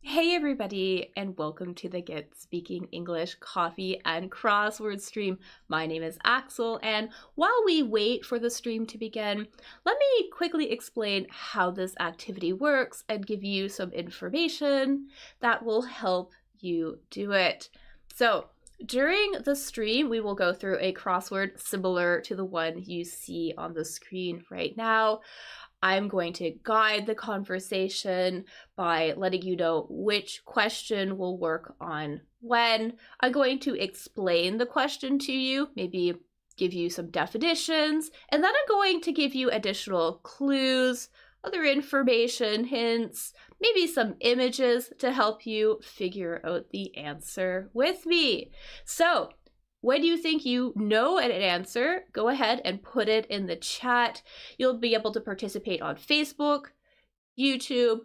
Hey everybody, and welcome to the Get Speaking English Coffee and Crossword stream. My name is Axel, and while we wait for the stream to begin, let me quickly explain how this activity works and give you some information that will help you do it. So, during the stream, we will go through a crossword similar to the one you see on the screen right now. I'm going to guide the conversation by letting you know which question will work on when. I'm going to explain the question to you, maybe give you some definitions, and then I'm going to give you additional clues, other information, hints, maybe some images to help you figure out the answer with me. So, when you think you know an answer, go ahead and put it in the chat. You'll be able to participate on Facebook, YouTube,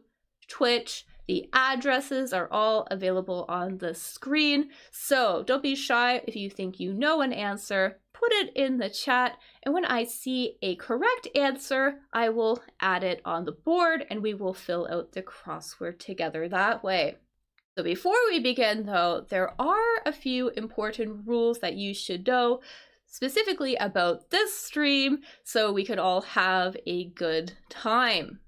Twitch. The addresses are all available on the screen. So don't be shy if you think you know an answer. Put it in the chat, and when I see a correct answer, I will add it on the board and we will fill out the crossword together that way. So before we begin though, there are a few important rules that you should know specifically about this stream so we could all have a good time.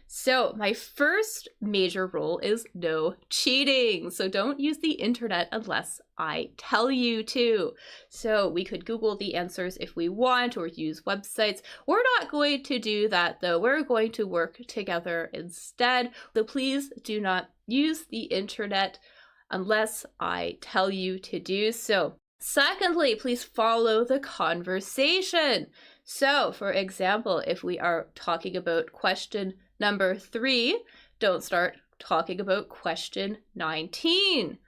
So my first major rule is no cheating. So don't use the internet unless I tell you to. So we could Google the answers if we want or use websites. We're not going to do that though. We're going to work together instead. So please do not use the internet unless I tell you to do so. Secondly, please follow the conversation. So for example, if we are talking about question number 3, don't start talking about question 19.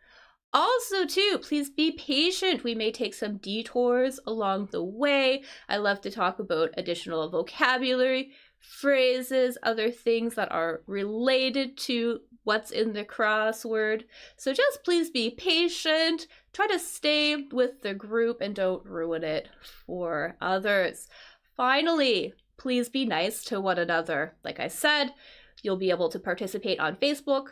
Also, too, please be patient. We may take some detours along the way. I love to talk about additional vocabulary, phrases, other things that are related to what's in the crossword. So just please be patient. Try to stay with the group and don't ruin it for others. Finally, please be nice to one another. Like I said, you'll be able to participate on Facebook,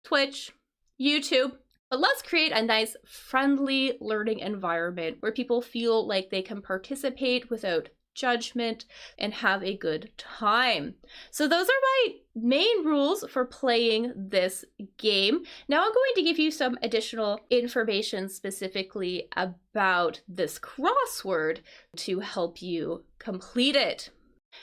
Twitch, YouTube, but let's create a nice, friendly learning environment where people feel like they can participate without judgment and have a good time. So those are my main rules for playing this game. Now I'm going to give you some additional information specifically about this crossword to help you complete it.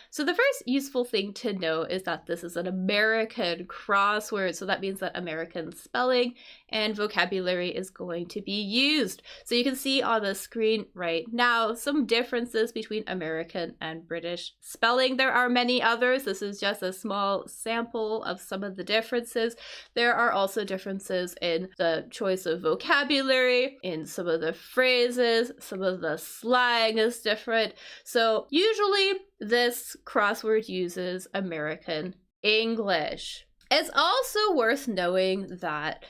So the first useful thing to know is that this is an American crossword. So that means that American spelling and vocabulary is going to be used. So you can see on the screen right now some differences between American and British spelling. There are many others. This is just a small sample of some of the differences. There are also differences in the choice of vocabulary, in some of the phrases, some of the slang is different. So usually this crossword uses American English. It's also worth knowing that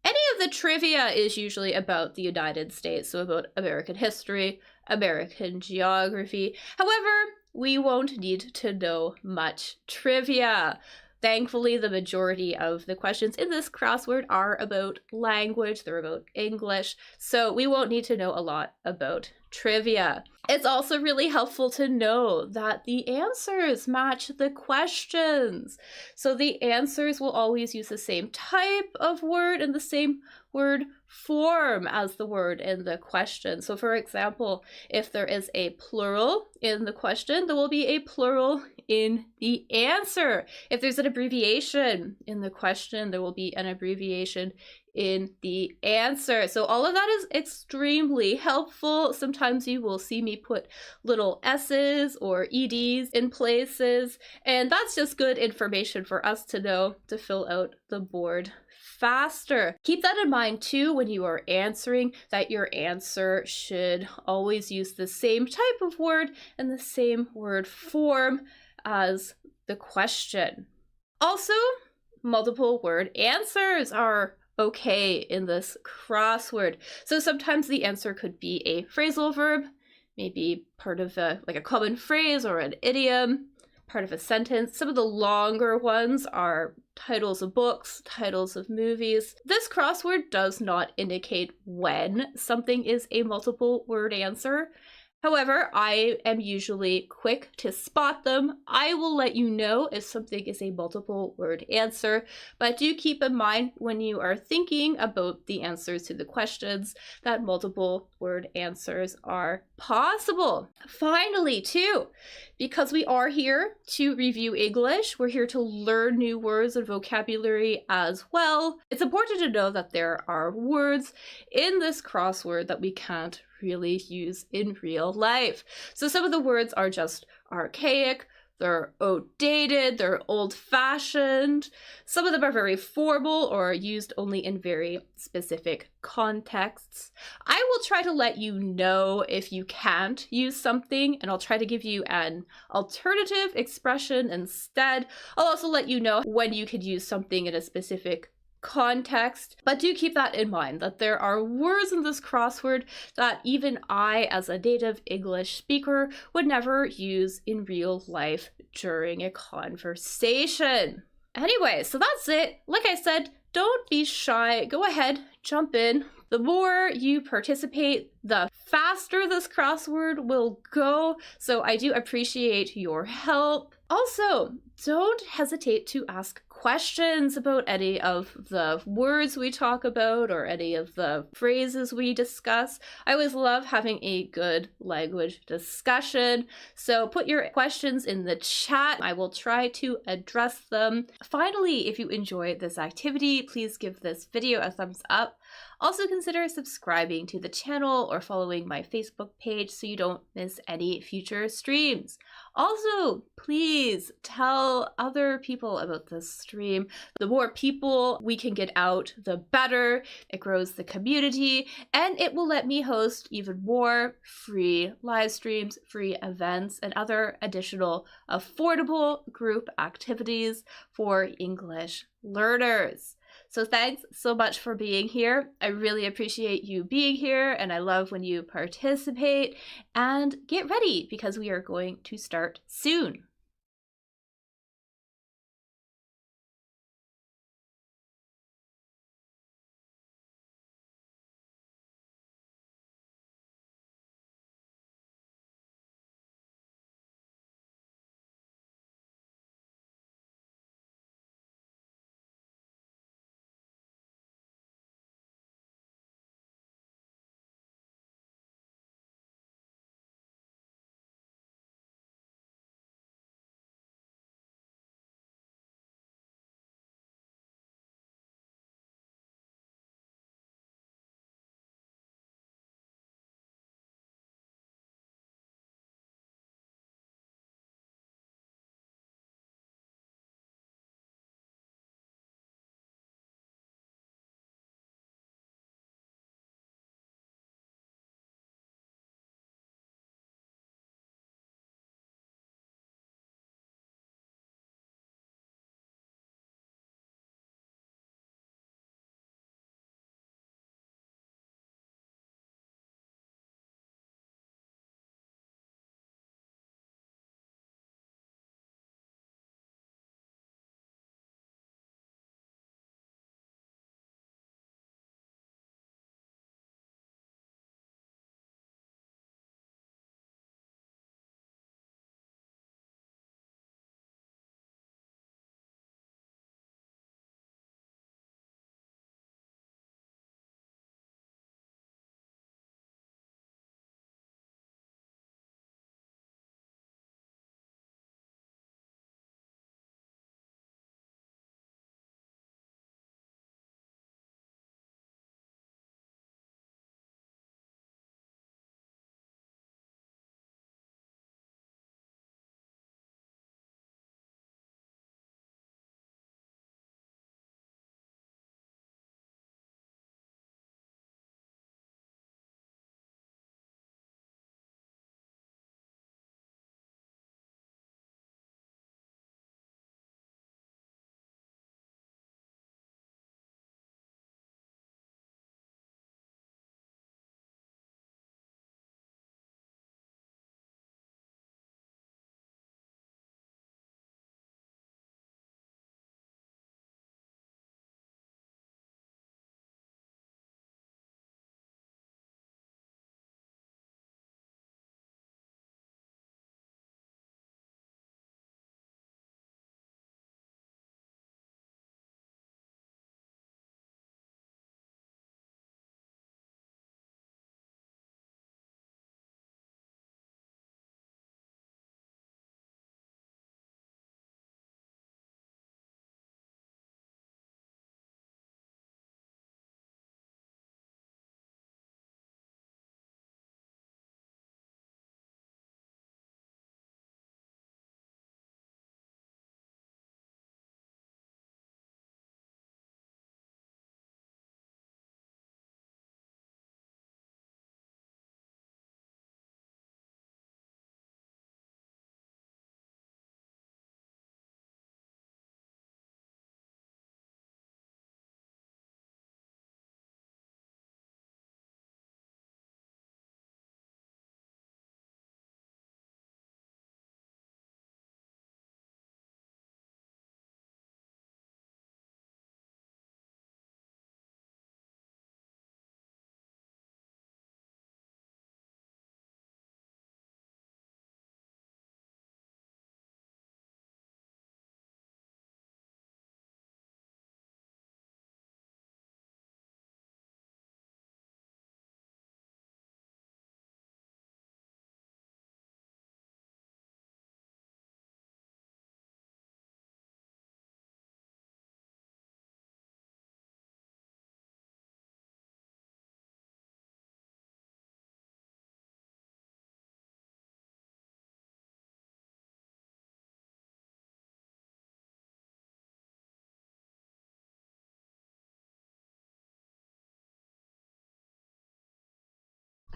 any of the trivia is usually about the United States, so about American history, American geography. However, we won't need to know much trivia. Thankfully, the majority of the questions in this crossword are about language, they're about English, so we won't need to know a lot about trivia. It's also really helpful to know that the answers match the questions. So the answers will always use the same type of word and the same word form as the word in the question. So for example, if there is a plural in the question, there will be a plural in the answer. If there's an abbreviation in the question, there will be an abbreviation in the answer. So all of that is extremely helpful. Sometimes you will see me put little S's or EDs in places, and that's just good information for us to know to fill out the board faster. Keep that in mind too when you are answering, that your answer should always use the same type of word and the same word form as the question. Also, multiple word answers are okay in this crossword. So sometimes the answer could be a phrasal verb, maybe part of a common phrase or an idiom, part of a sentence. Some of the longer ones are titles of books, titles of movies. This crossword does not indicate when something is a multiple word answer. However, I am usually quick to spot them. I will let you know if something is a multiple word answer, but do keep in mind when you are thinking about the answers to the questions that multiple word answers are possible. Finally, too, because we are here to review English, we're here to learn new words and vocabulary as well. It's important to know that there are words in this crossword that we can't really use in real life. So some of the words are just archaic, they're outdated, they're old-fashioned. Some of them are very formal or used only in very specific contexts. I will try to let you know if you can't use something, and I'll try to give you an alternative expression instead. I'll also let you know when you could use something in a specific context, but do keep that in mind that there are words in this crossword that even I, as a native English speaker, would never use in real life during a conversation. Anyway, so that's it. Like I said, don't be shy. Go ahead, jump in. The more you participate, the faster this crossword will go. So I do appreciate your help. Also, don't hesitate to ask questions about any of the words we talk about or any of the phrases we discuss. I always love having a good language discussion. So put your questions in the chat. I will try to address them. Finally, if you enjoyed this activity, please give this video a thumbs up. Also consider subscribing to the channel or following my Facebook page so you don't miss any future streams. Also, please tell other people about this stream. The more people we can get out, the better. It grows the community, and it will let me host even more free live streams, free events, and other additional affordable group activities for English learners. So thanks so much for being here. I really appreciate you being here, and I love when you participate. And get ready because we are going to start soon.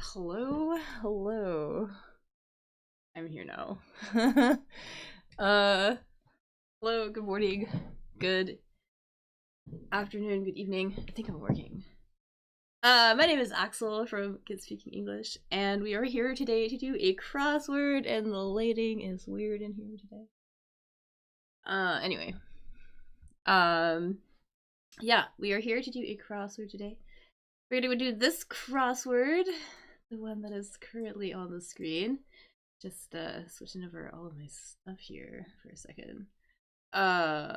Hello, hello. I'm here now. Hello, good morning, good afternoon, good evening. I think I'm working. My name is Axel from Kids Speaking English, and we are here today to do a crossword, and the lighting is weird in here today. Anyway. Yeah, we are here to do a crossword today. We're gonna do this crossword, the one that is currently on the screen. Just switching over all of my stuff here for a second. Yeah,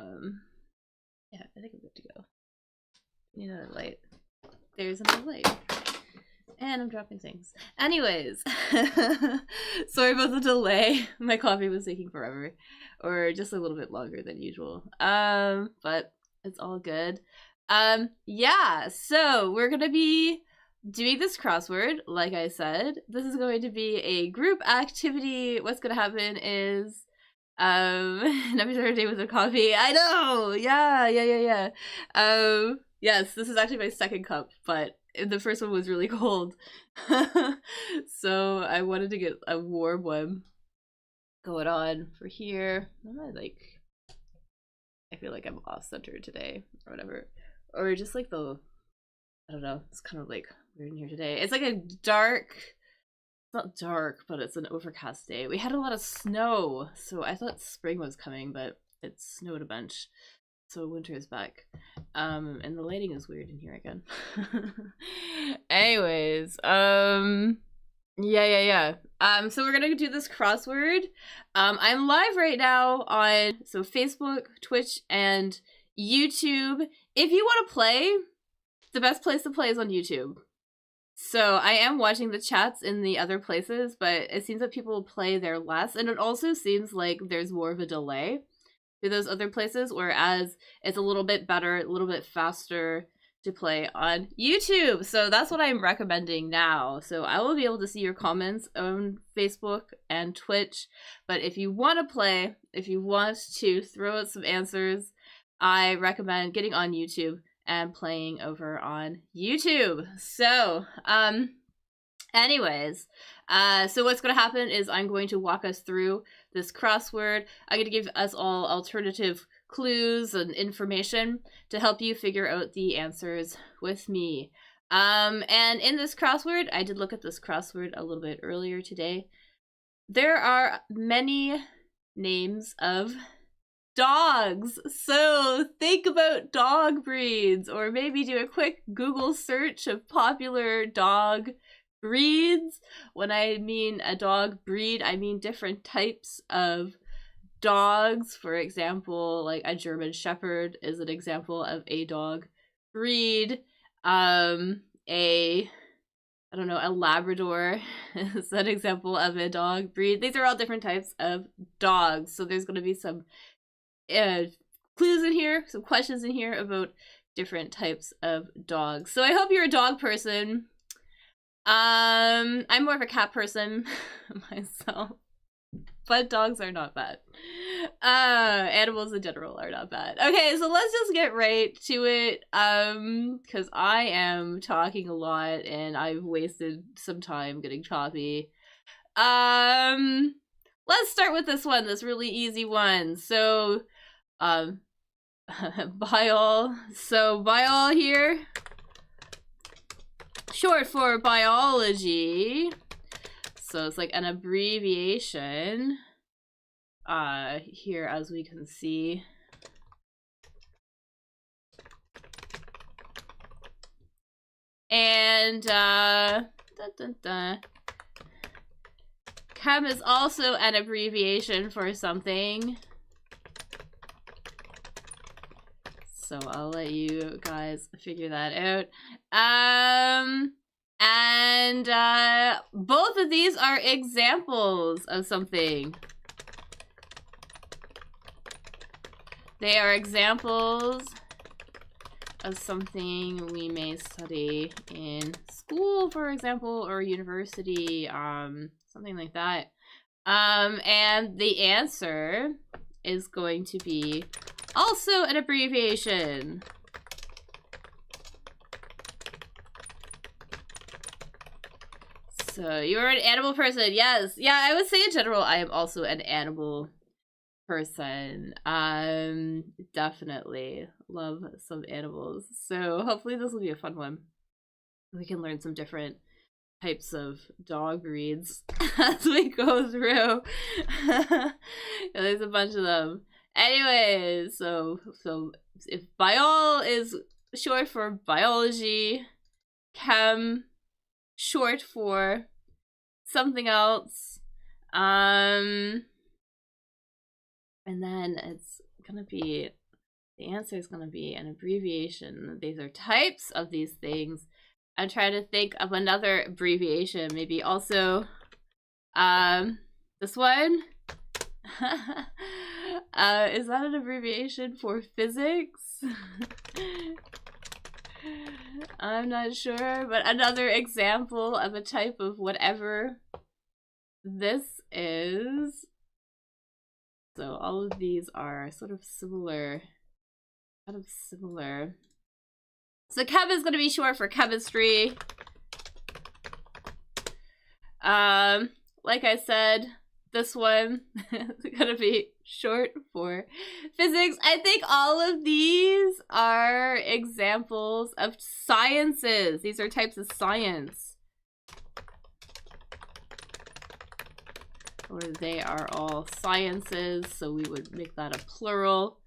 I think I'm good to go. Need another light. There's another light. And I'm dropping things. Anyways, sorry about the delay. My coffee was taking forever, or just a little bit longer than usual. But it's all good. Yeah, so we're gonna be doing this crossword, like I said. This is going to be a group activity. What's gonna happen is never start a day with a coffee. I know! Yeah. Yes, this is actually my second cup, but the first one was really cold. So I wanted to get a warm one going on for here. I feel like I'm off-center today, or whatever. Or just like I don't know, it's kind of like weird in here today. It's like a dark, it's not dark, but it's an overcast day. We had a lot of snow, so I thought spring was coming, but it snowed a bunch. So winter is back. And the lighting is weird in here again. Anyways, yeah. So we're gonna do this crossword. I'm live right now on Facebook, Twitch, and YouTube. If you want to play, the best place to play is on YouTube. So I am watching the chats in the other places, but it seems that people play there less, and it also seems like there's more of a delay to those other places, whereas it's a little bit better, a little bit faster to play on YouTube. So that's what I'm recommending now. So I will be able to see your comments on Facebook and Twitch, but if you want to play, if you want to throw out some answers, I recommend getting on YouTube and playing over on YouTube. So, anyways, so what's going to happen is I'm going to walk us through this crossword. I'm going to give us all alternative clues and information to help you figure out the answers with me. And in this crossword, I did look at this crossword a little bit earlier today. There are many names of dogs. So think about dog breeds, or maybe do a quick Google search of popular dog breeds. When I mean a dog breed, I mean different types of dogs. For example, like a German Shepherd is an example of a dog breed. A Labrador is an example of a dog breed. These are all different types of dogs. So there's going to be some clues in here, some questions in here about different types of dogs. So I hope you're a dog person. I'm more of a cat person myself, but dogs are not bad. Animals in general are not bad. Okay, so let's just get right to it, because I am talking a lot and I've wasted some time getting choppy. Let's start with this one, this really easy one. So, biol. So biol here, short for biology. So it's like an abbreviation here, as we can see. And chem is also an abbreviation for something. So I'll let you guys figure that out. And both of these are examples of something. They are examples of something we may study in school, for example, or university, something like that. And the answer is going to be also an abbreviation. So you're an animal person. Yes. Yeah, I would say in general I am also an animal person. Definitely love some animals. So hopefully this will be a fun one. We can learn some different types of dog breeds as we go through. There's a bunch of them. Anyways, so if bio is short for biology, chem short for something else, and then it's gonna be, the answer is gonna be an abbreviation. These are types of these things. I'm trying to think of another abbreviation, maybe also this one. Is that an abbreviation for physics? I'm not sure, but another example of a type of whatever this is. So all of these are sort of similar, kind of similar. So chem is going to be short for chemistry. Like I said, this one is going to be short for physics. I think all of these are examples of sciences. These are types of science. Or they are all sciences, so we would make that a plural.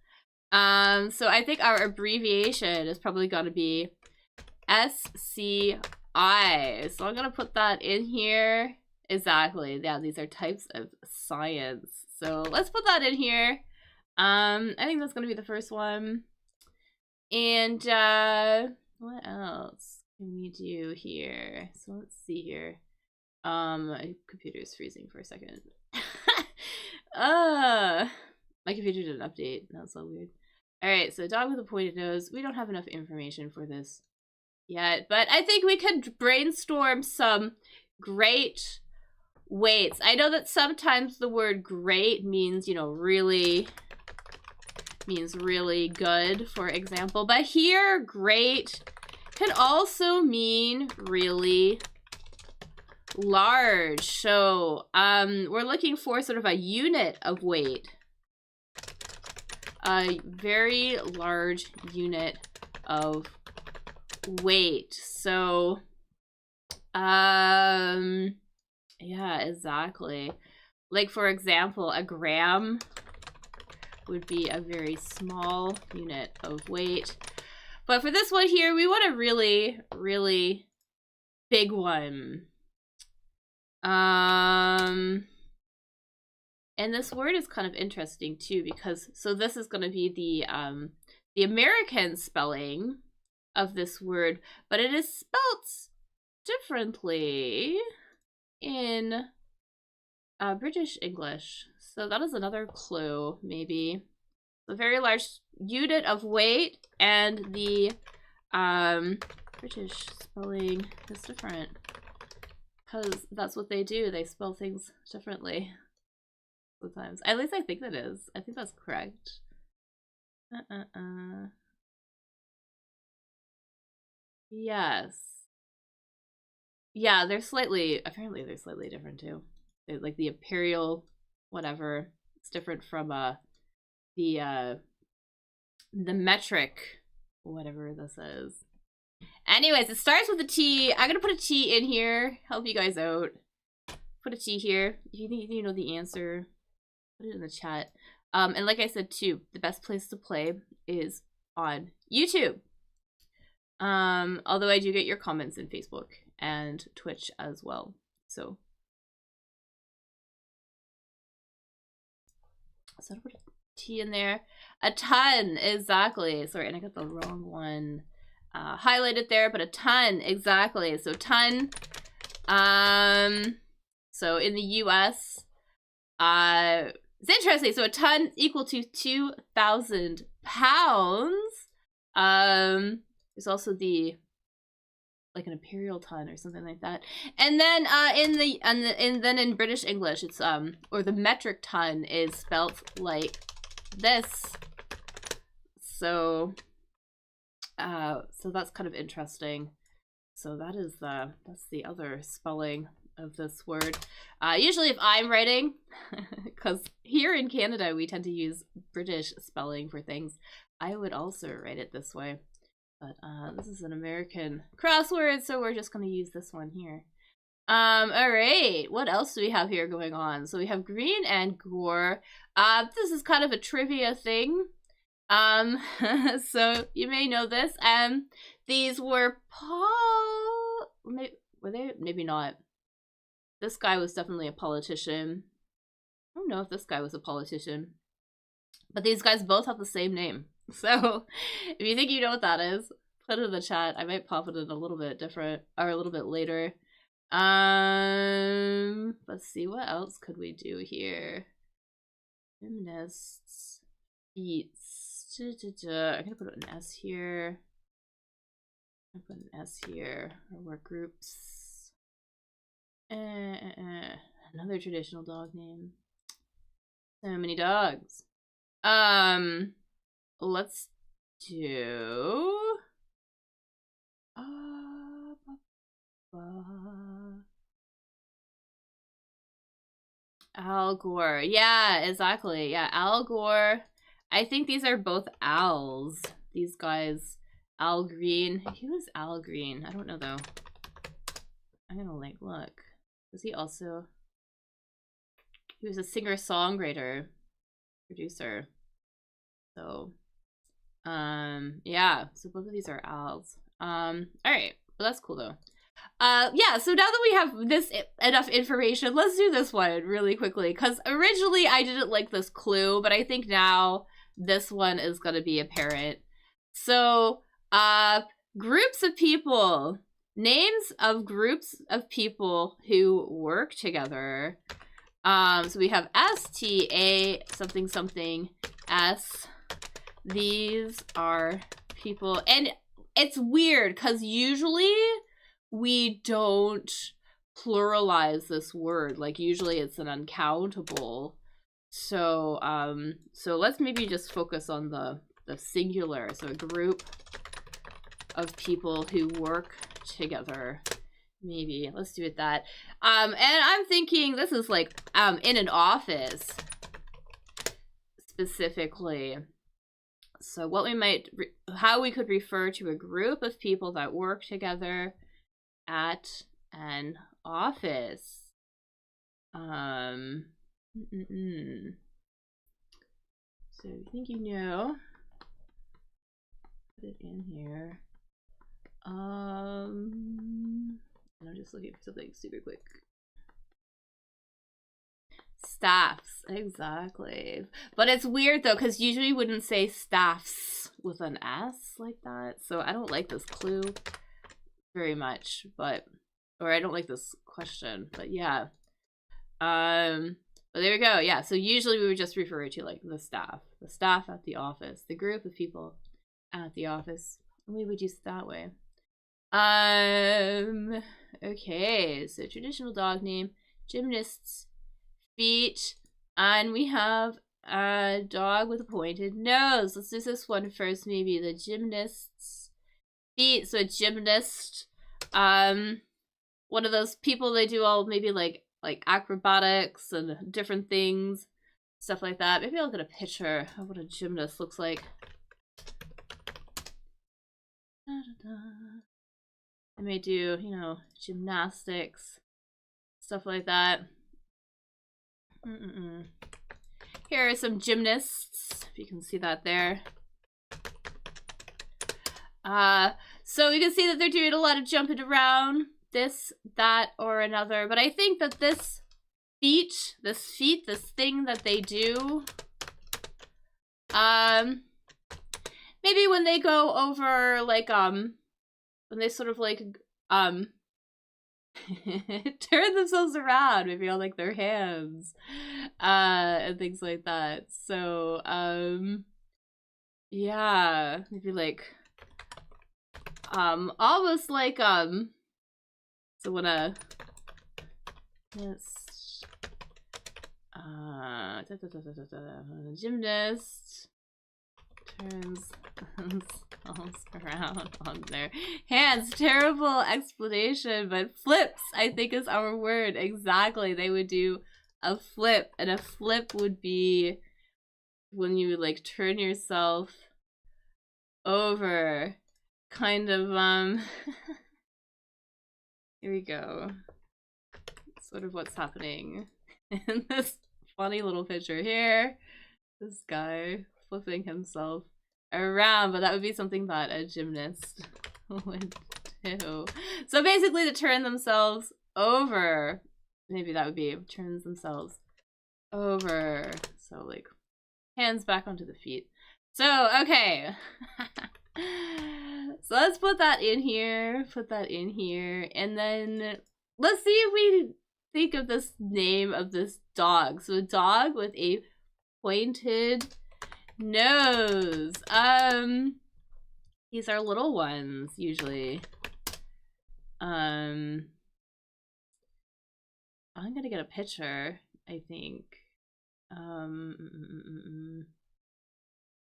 So I think our abbreviation is probably going to be SCI. So I'm going to put that in here. Exactly. Yeah, these are types of science. So let's put that in here. I think that's going to be the first one. And what else can we do here? So let's see here. My computer is freezing for a second. My computer did an update. That's so weird. Alright, so dog with a pointed nose. We don't have enough information for this yet, but I think we could brainstorm some great weights. I know that sometimes the word great means, you know, really good, for example, but here great can also mean really large. So we're looking for sort of a unit of weight, a very large unit of weight. So yeah, exactly. Like for example, a gram would be a very small unit of weight, but for this one here we want a really big one. And this word is kind of interesting too, because so this is going to be the American spelling of this word, but it is spelt differently in British English. So that is another clue, maybe. A very large unit of weight, and the British spelling is different. Because that's what they do. They spell things differently sometimes. At least I think that is. I think that's correct. Yes. Yeah, apparently they're slightly different too. They're like the imperial whatever. It's different from the metric whatever this is. Anyways, it starts with a T. I'm gonna put a T in here, help you guys out. Put a T here. If you know the answer, put it in the chat. And like I said too, the best place to play is on YouTube. Although I do get your comments in Facebook and Twitch as well. So I put a T in there. A ton, exactly. Sorry, and I got the wrong one highlighted there, but a ton, exactly. So ton. So in the US, it's interesting. So a ton is equal to 2,000 pounds. There's also the like an imperial ton or something like that. And then then in British English, it's or the metric ton is spelt like this. So so that's kind of interesting. So that's the other spelling of this word. Usually if I'm writing, because here in Canada we tend to use British spelling for things, I would also write it this way. But this is an American crossword, so we're just going to use this one here. Alright, what else do we have here going on? So we have green and gore. This is kind of a trivia thing. So you may know this. These were were they? Maybe not. This guy was definitely a politician. I don't know if this guy was a politician. But these guys both have the same name. So if you think you know what that is, put it in the chat. I might pop it in a little bit different, or a little bit later. Let's see, what else could we do here? Gymnasts, beats. I'm gonna put an S here. I'm gonna put an S here. Or work groups. Another traditional dog name. So many dogs. Let's do Al Gore. Yeah, exactly. Yeah, Al Gore. I think these are both Als. These guys. Al Green. Who is Al Green? I don't know though. I'm gonna like look. Was he also? He was a singer-songwriter, producer. So, yeah. So both of these are Als. All right. But that's cool though. Yeah, so now that we have this enough information, let's do this one really quickly, because originally I didn't like this clue, but I think now this one is going to be apparent. So, groups of people, names of groups of people who work together. So we have STA something something S. These are people, and it's weird because usually we don't pluralize this word. Like usually it's an uncountable. So so let's maybe just focus on the singular. So a group of people who work together. Maybe let's do it that. And I'm thinking this is like in an office specifically. So what we might how we could refer to a group of people that work together at an office. So I think you know. Put it in here. And I'm just looking for something super quick. Staffs, exactly. But it's weird though, because usually you wouldn't say staffs with an S like that. So I don't like this clue very much, but or I don't like this question, but yeah. But there we go. Yeah, so usually we would just refer to like the staff at the office, the group of people at the office. We would use it that way. Okay, so traditional dog name, gymnasts, feet, and we have a dog with a pointed nose. Let's do this one first, maybe the gymnast's feet. So a gymnast, one of those people, they do all maybe like acrobatics and different things, stuff like that. Maybe I'll get a picture of what a gymnast looks like. I may do, you know, gymnastics, stuff like that. Here are some gymnasts, if you can see that there. So you can see that they're doing a lot of jumping around, this, that, or another. But I think that this thing that they do, maybe when they go over, like, when they sort of, like, turn themselves around, maybe on, like, their hands, and things like that. So, yeah, maybe, like, almost like, so when a, yes, gymnast turns themselves around on their hands. Terrible explanation, but flips, I think, is our word. Exactly. They would do a flip, and a flip would be when you like turn yourself over. Kind of, here we go. Sort of what's happening in this funny little picture here. This guy flipping himself around, but that would be something that a gymnast would do. So basically to turn themselves over, maybe that would be turns themselves over. So like hands back onto the feet. So, okay. So let's put that in here, and then let's see if we think of this name of this dog. So a dog with a pointed nose. These are little ones usually. I'm gonna get a picture, I think.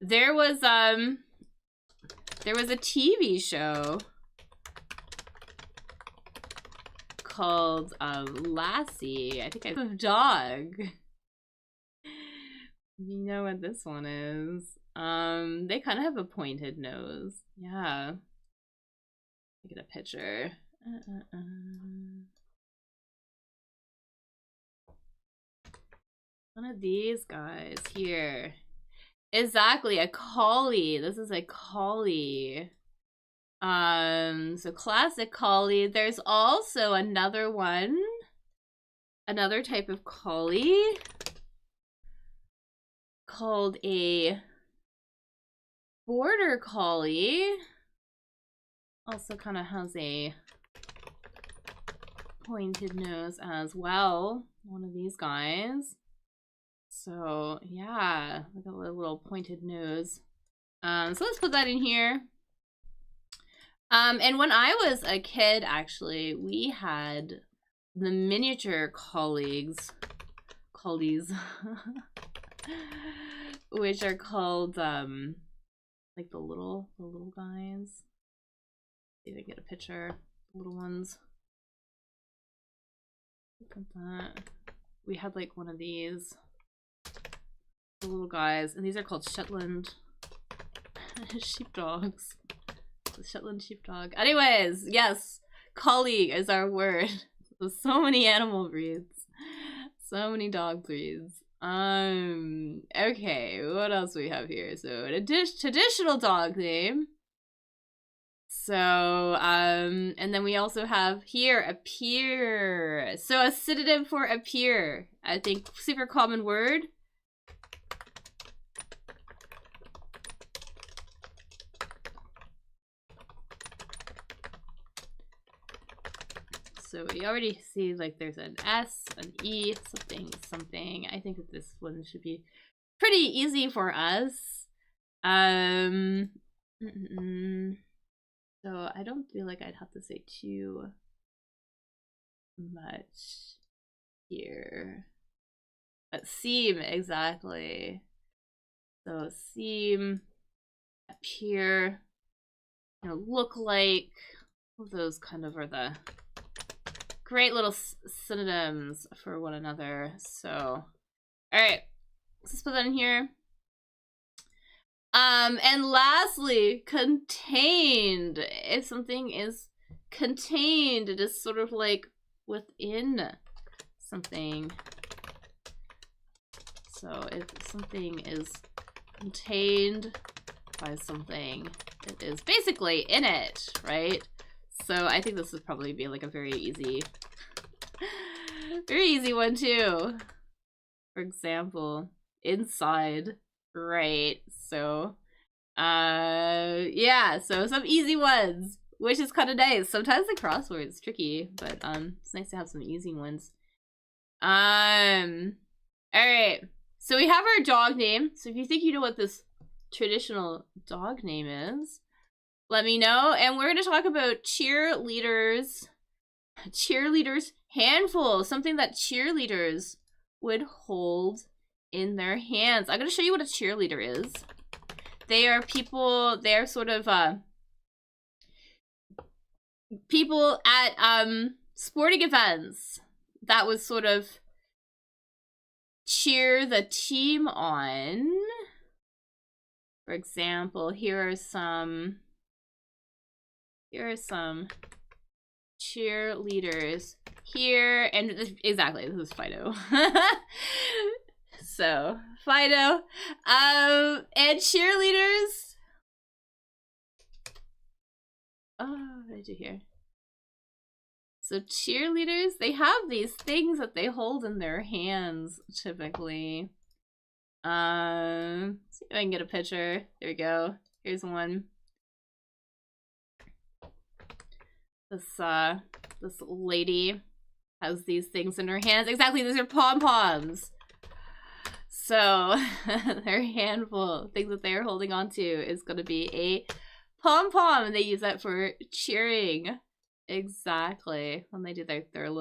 There was a TV show called Lassie. I think I have a dog. You know what this one is. They kind of have a pointed nose. Yeah. Get a picture. One of these guys here. Exactly, a collie. This is a collie. So classic collie. There's also another one. Another type of collie called a border collie. Also kind of has a pointed nose as well. One of these guys. So yeah, look at the little pointed nose. So let's put that in here. And when I was a kid, actually, we had the miniature collies, which are called like the little guys. See if I can get a picture. The little ones. Look at that. We had like one of these. The little guys, and these are called Shetland sheepdogs. The Shetland sheepdog. Anyways, yes, collie is our word. So many animal breeds, so many dog breeds. Okay, what else do we have here? So a traditional dog name. So and then we also have here appear. So a synonym for appear. I think super common word. So we already see like there's an S, an E, something. I think that this one should be pretty easy for us. So I don't feel like I'd have to say too much here. But seem, exactly. So seem, appear, you know, look like. Those kind of are the great little synonyms for one another. So, all right, let's put that in here. And lastly, contained. If something is contained, it is sort of like within something. So if something is contained by something, it is basically in it, right? So I think this would probably be like a very easy one too. For example, inside, right? So, yeah, so some easy ones, which is kind of nice. Sometimes the crossword is tricky, but it's nice to have some easy ones. All right, so we have our dog name. So if you think you know what this traditional dog name is, let me know. And we're going to talk about cheerleaders handful, something that cheerleaders would hold in their hands. I'm going to show you what a cheerleader is. They are people, they're sort of people at sporting events that would sort of cheer the team on. For example, here are some cheerleaders here, and exactly, this is Fido. So Fido, and cheerleaders. Oh, what did I do here? So cheerleaders, they have these things that they hold in their hands typically. See if I can get a picture. There we go. Here's one. This lady has these things in her hands. Exactly, these are pom-poms. So their handful, things that they are holding on to is going to be a pom-pom, and they use that for cheering. Exactly. When they do their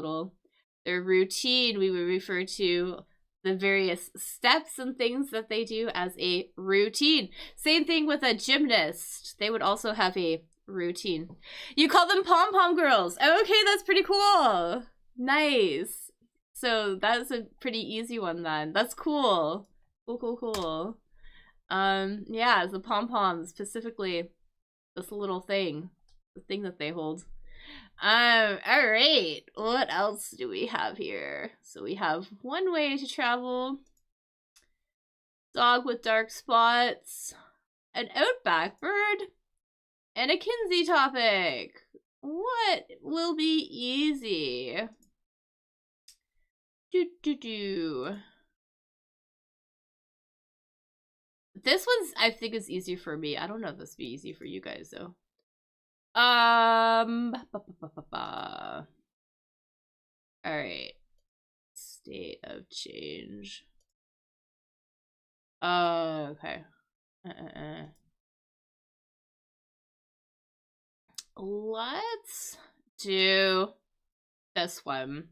routine, we would refer to the various steps and things that they do as a routine. Same thing with a gymnast. They would also have a routine. You call them pom-pom girls. Okay, that's pretty cool. Nice. So that's a pretty easy one then. That's cool. Cool. Yeah, the pom-poms, specifically this little thing. The thing that they hold. Alright. What else do we have here? So we have one way to travel. Dog with dark spots. An outback bird. And a Kinsey topic. What will be easy? This one's, I think, is easy for me. I don't know if this will be easy for you guys, though. Alright. State of change. Okay. Let's do this one.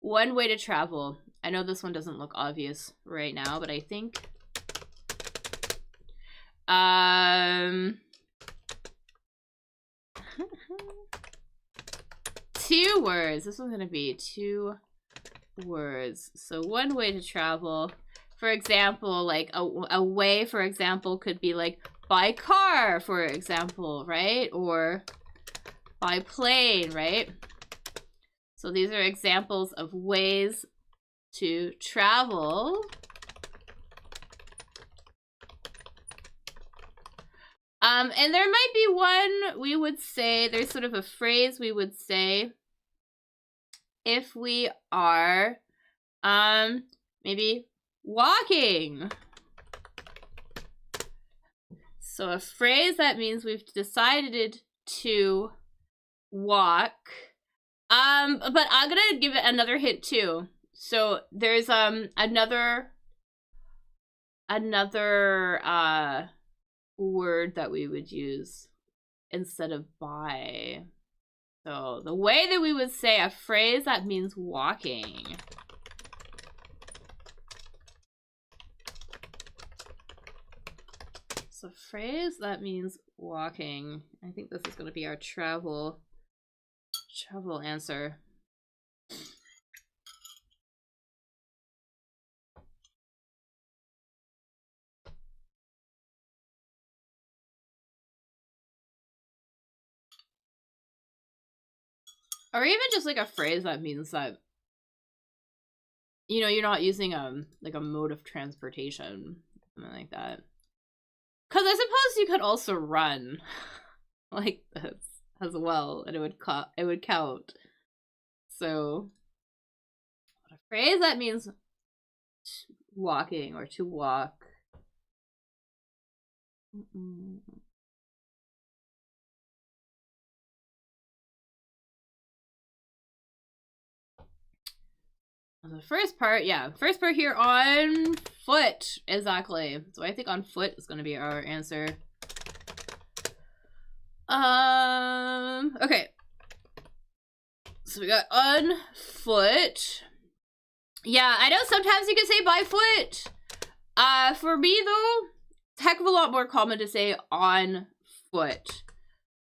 One way to travel. I know this one doesn't look obvious right now, but I think two words. This one's gonna be 2 words. So one way to travel. For example, like a way, for example, could be like by car, for example, right? Or by plane, right? So these are examples of ways to travel. And there might be one we would say, there's sort of a phrase we would say if we are maybe walking. So a phrase that means we've decided to walk. But I'm gonna give it another hint too. So there's another word that we would use instead of by. So the way that we would say a phrase that means walking. So phrase that means walking. I think this is going to be our travel answer. Or even just like a phrase that means that, you know, you're not using like a mode of transportation, something like that. Because I suppose you could also run like this as well, and it would count. So a phrase that means walking or to walk. The first part, yeah. First part here, on foot. Exactly. So I think on foot is going to be our answer. Okay. So we got on foot. Yeah, I know sometimes you can say by foot. For me though, heck of a lot more common to say on foot.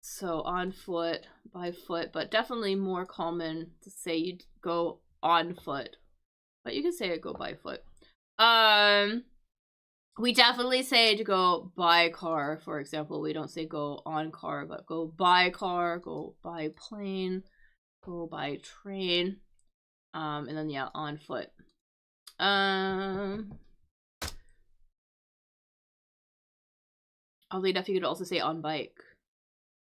So on foot, by foot, but definitely more common to say you go on foot. But you can say it go by foot. We definitely say to go by car, for example. We don't say go on car, but go by car, go by plane, go by train. And then yeah, on foot. Oddly enough, you could also say on bike.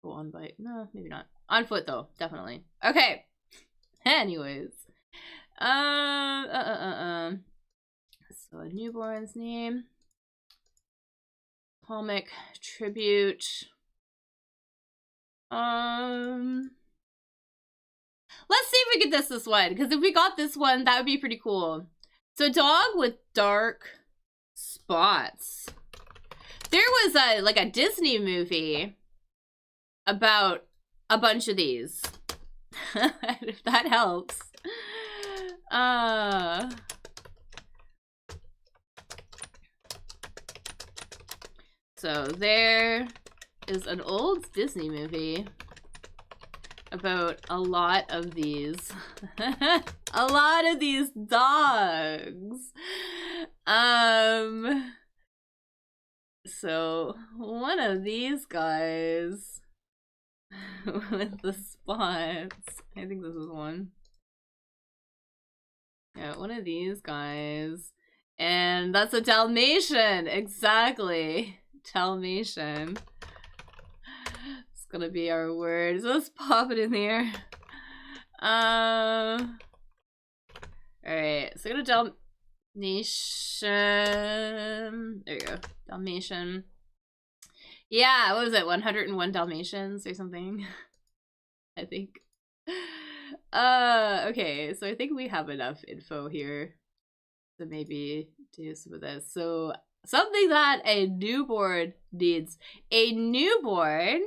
Go on bike. No, maybe not. On foot though, definitely. Okay. Anyways. So a newborn's name. Comic tribute. Let's see if we get this one, because if we got this one, that would be pretty cool. So dog with dark spots. There was a Disney movie about a bunch of these. If that helps. So there is an old Disney movie about a lot of these. A lot of these dogs. So one of these guys with the spots. I think this is one. Yeah, one of these guys. And that's a Dalmatian. Exactly. Dalmatian. It's gonna be our word. So let's pop it in here. Alright, so go to Dalmatian. There you go. Dalmatian. Yeah, what was it? 101 Dalmatians or something? I think. Okay, so I think we have enough info here to maybe do some of this. So something that a newborn needs. A newborn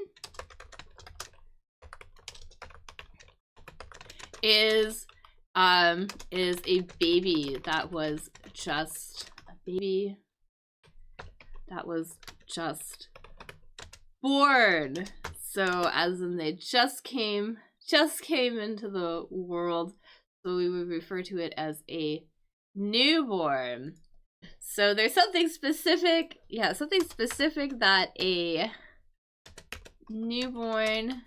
is a baby that was just born. So as in they just came into the world. So we would refer to it as a newborn. So there's something specific, something specific that a newborn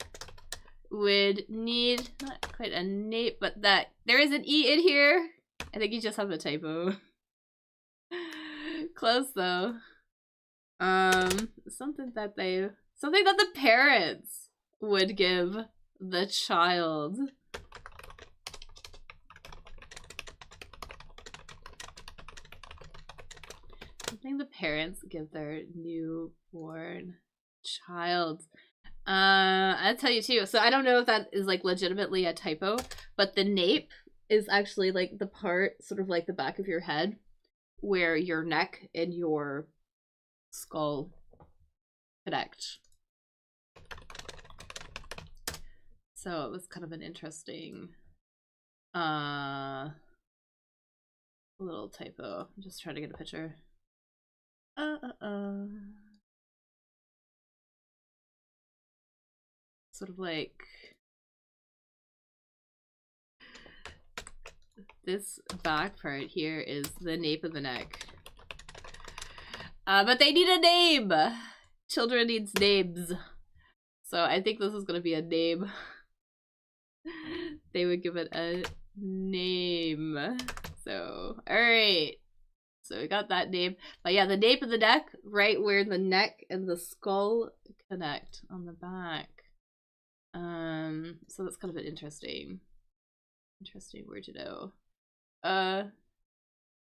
would need. Not quite a nape, but that there is an E in here. I think you just have a typo. Close though. Something that the parents would give the child. Something the parents give their newborn child. I'll tell you too. So I don't know if that is like legitimately a typo, but the nape is actually like the part, sort of like the back of your head, where your neck and your skull connect. So it was kind of an interesting little typo. I'm just trying to get a picture. Sort of like this back part here is the nape of the neck. But they need a name. Children needs names. So I think this is gonna be a name. They would give it a name. So, alright. So we got that name. But yeah, the nape of the neck, right where the neck and the skull connect on the back. So that's kind of an interesting word to know. Oh,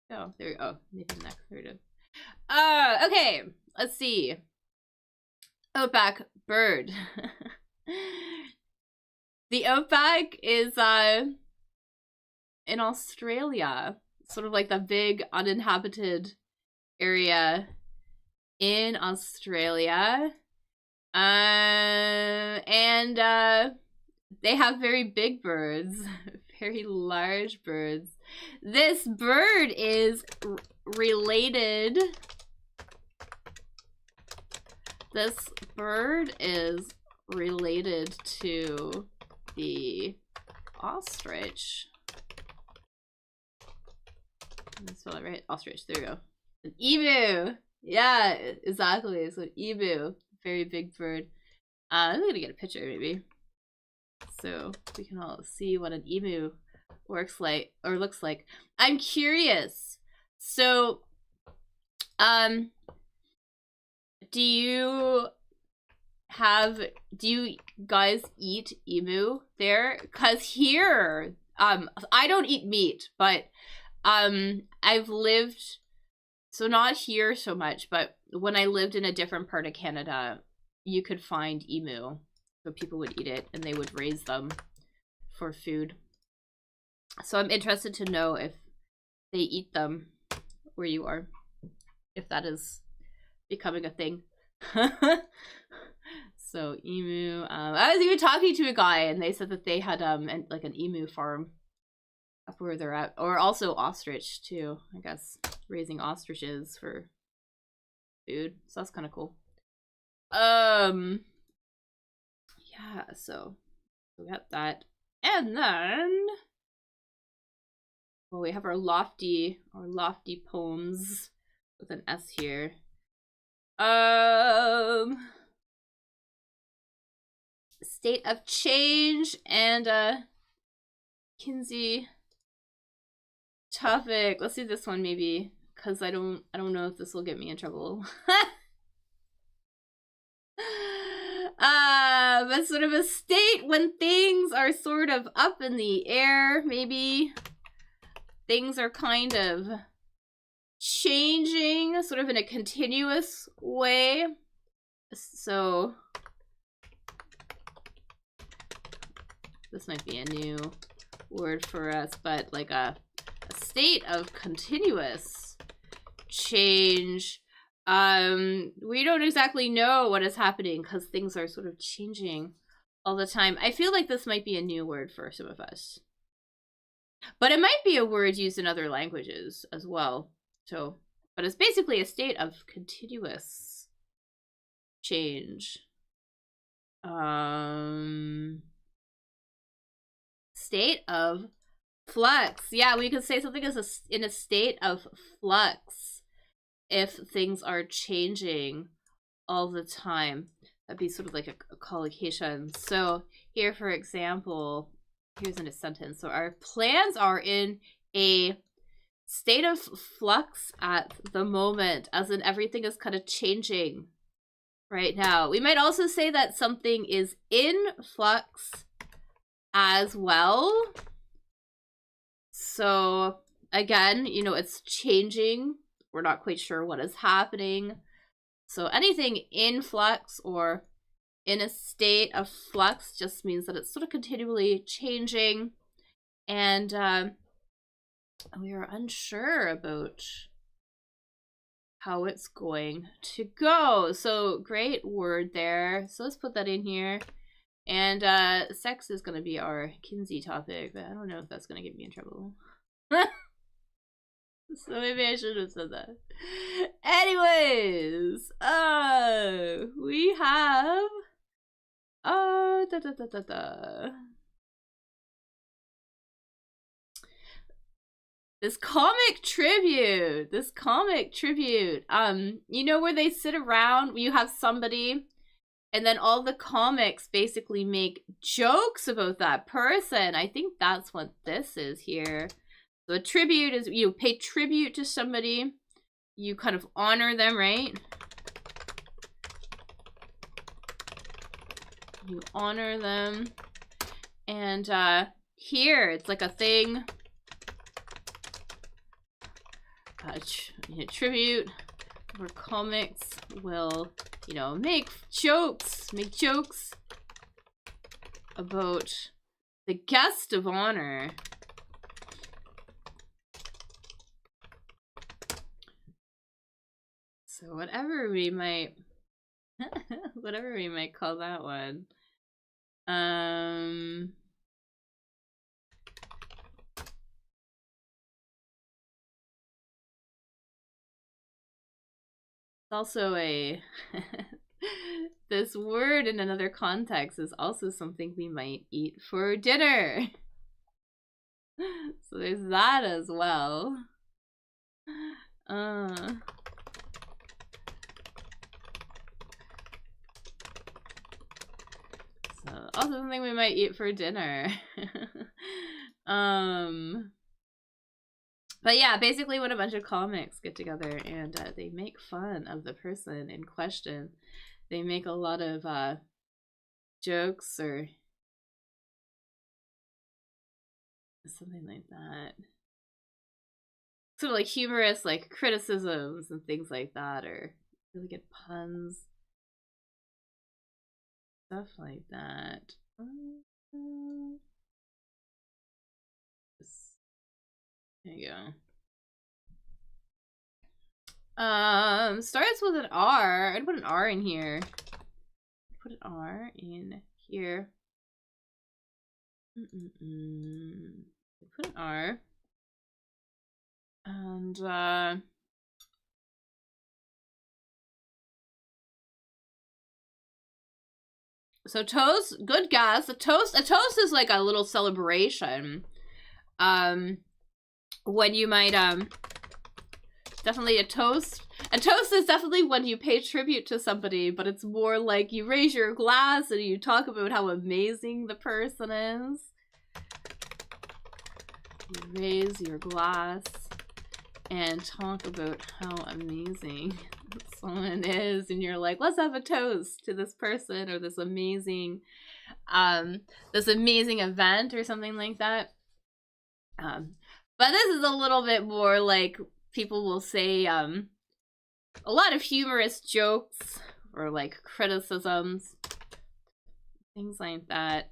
there we go. Oh, nape of the neck. There it is. Okay, let's see. Outback bird. The outback is in Australia, sort of like the big uninhabited area in Australia. And they have very big birds, very large birds. This bird is related this bird is related to the ostrich. Did I spell it right? Ostrich. There we go. An emu. Yeah, exactly. So an emu, very big bird. I'm gonna get a picture maybe, so we can all see what an emu looks like. I'm curious. So, do you guys eat emu there? 'Cause here, I don't eat meat, but I've lived, so not here so much, but when I lived in a different part of Canada, you could find emu. So people would eat it and they would raise them for food. So I'm interested to know if they eat them where you are, if that is becoming a thing. So emu, I was even talking to a guy and they said that they had like an emu farm up where they're at, or also ostrich too, I guess, raising ostriches for food. So that's kind of cool. Yeah, so we got that. And then, well, we have our lofty poems with an S here. State of change and Kinsey topic. Let's do this one maybe, because I don't know if this will get me in trouble. But sort of a state when things are sort of up in the air, maybe things are kind of changing sort of in a continuous way. So this might be a new word for us, but like a state of continuous change. We don't exactly know what is happening because things are sort of changing all the time. I feel like this might be a new word for some of us, but it might be a word used in other languages as well. So, but it's basically a state of continuous change. State of flux. Yeah, we could say something is in a state of flux if things are changing all the time. That'd be sort of like a collocation. So here, for example, here's in a sentence. So our plans are in a state of flux at the moment, as in everything is kind of changing right now. We might also say that something is in flux as well. So again, you know, it's changing. We're not quite sure what is happening. So anything in flux or in a state of flux just means that it's sort of continually changing, and we are unsure about how it's going to go. So great word there. So let's put that in here. And sex is going to be our Kinsey topic, but I don't know if that's going to get me in trouble. So maybe I should have said that. Anyways, we have this comic tribute. You know, where they sit around, you have somebody, and then all the comics basically make jokes about that person. I think that's what this is here. So a tribute is, you pay tribute to somebody, you kind of honor them, right? You honor them. And here, it's like a thing. Tribute, where comics will, you know, make jokes about the guest of honor. So whatever we might call that one. It's also a This word in another context is also something we might eat for dinner. So there's that as well. So also something we might eat for dinner. But yeah, basically when a bunch of comics get together and they make fun of the person in question, they make a lot of jokes or something like that. Sort of like humorous, like criticisms and things like that, or really good puns. Stuff like that. There you go. Starts with an R. I'd put an R in here. Put an R in here. Put an R. And so toast, good guess. A toast is like a little celebration. When you might definitely a toast is definitely when you pay tribute to somebody, but it's more like you raise your glass and you talk about how amazing the person is. You raise your glass and talk about how amazing someone is, and you're like, let's have a toast to this person or this amazing event or something like that. But this is a little bit more like people will say a lot of humorous jokes or like criticisms, things like that.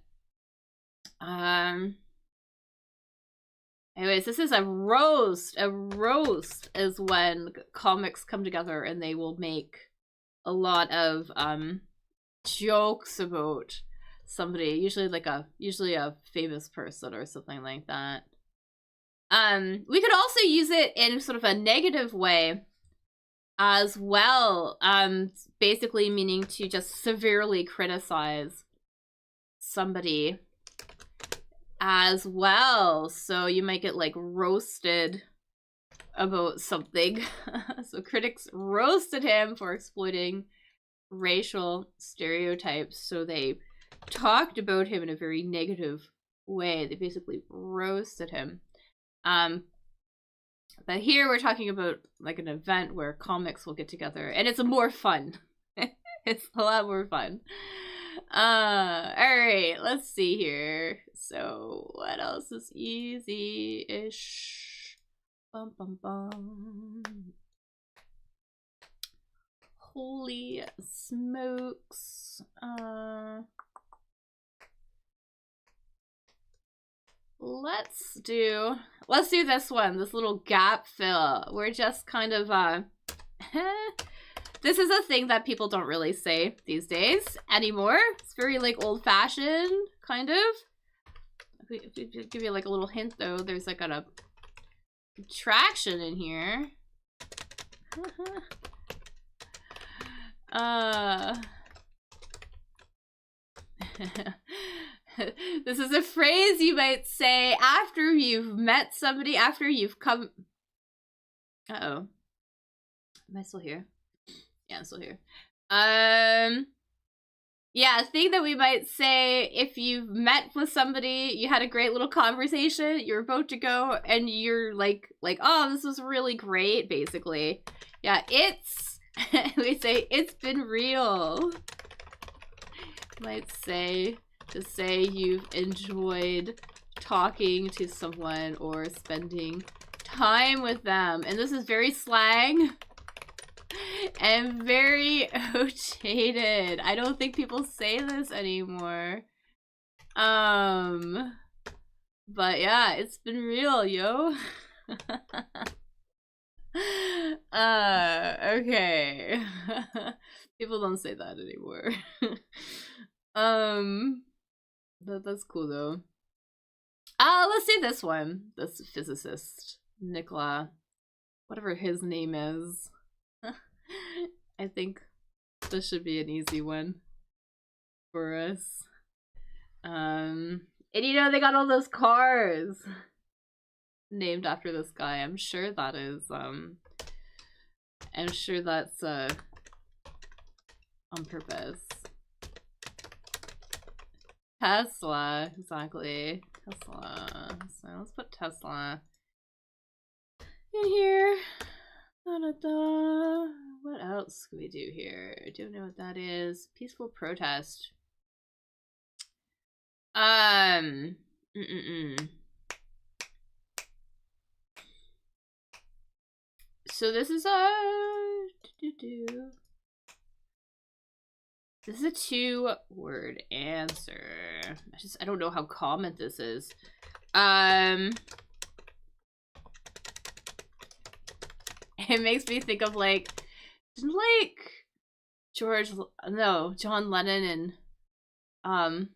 Anyways, this is a roast. A roast is when comics come together and they will make a lot of jokes about somebody, usually a famous person or something like that. We could also use it in sort of a negative way as well, basically meaning to just severely criticize somebody as well. So you might get like roasted about something. So critics roasted him for exploiting racial stereotypes. So they talked about him in a very negative way. They basically roasted him. But here we're talking about like an event where comics will get together and it's more fun. It's a lot more fun. Alright, let's see here. So what else is easy-ish? Bum bum bum. Holy smokes. Let's do this one, this little gap fill. We're just kind of this is a thing that people don't really say these days anymore. It's very like old-fashioned, kind of. If we give you like a little hint though, there's like a contraction in here. This is a phrase you might say after you've met somebody, after you've come... Uh-oh. Am I still here? Yeah, I'm still here. Yeah, a thing that we might say if you've met with somebody, you had a great little conversation, you're about to go, and you're like, oh, this was really great, basically. Yeah, it's... we say, it's been real. Might say... to say you've enjoyed talking to someone or spending time with them. And this is very slang and very outdated. I don't think people say this anymore. But yeah, it's been real, yo. Okay. People don't say that anymore. That's cool though. Let's see this one. This physicist, Nikola, whatever his name is. I think This should be an easy one for us. And you know, they got all those cars named after this guy. I'm sure that is, I'm sure that's, on purpose. Tesla, exactly. Tesla. So let's put Tesla in here. Da-da-da. What else can we do here? I don't know what that is. Peaceful protest. So this is a this is a 2-word answer. I don't know how common this is. It makes me think of like John Lennon and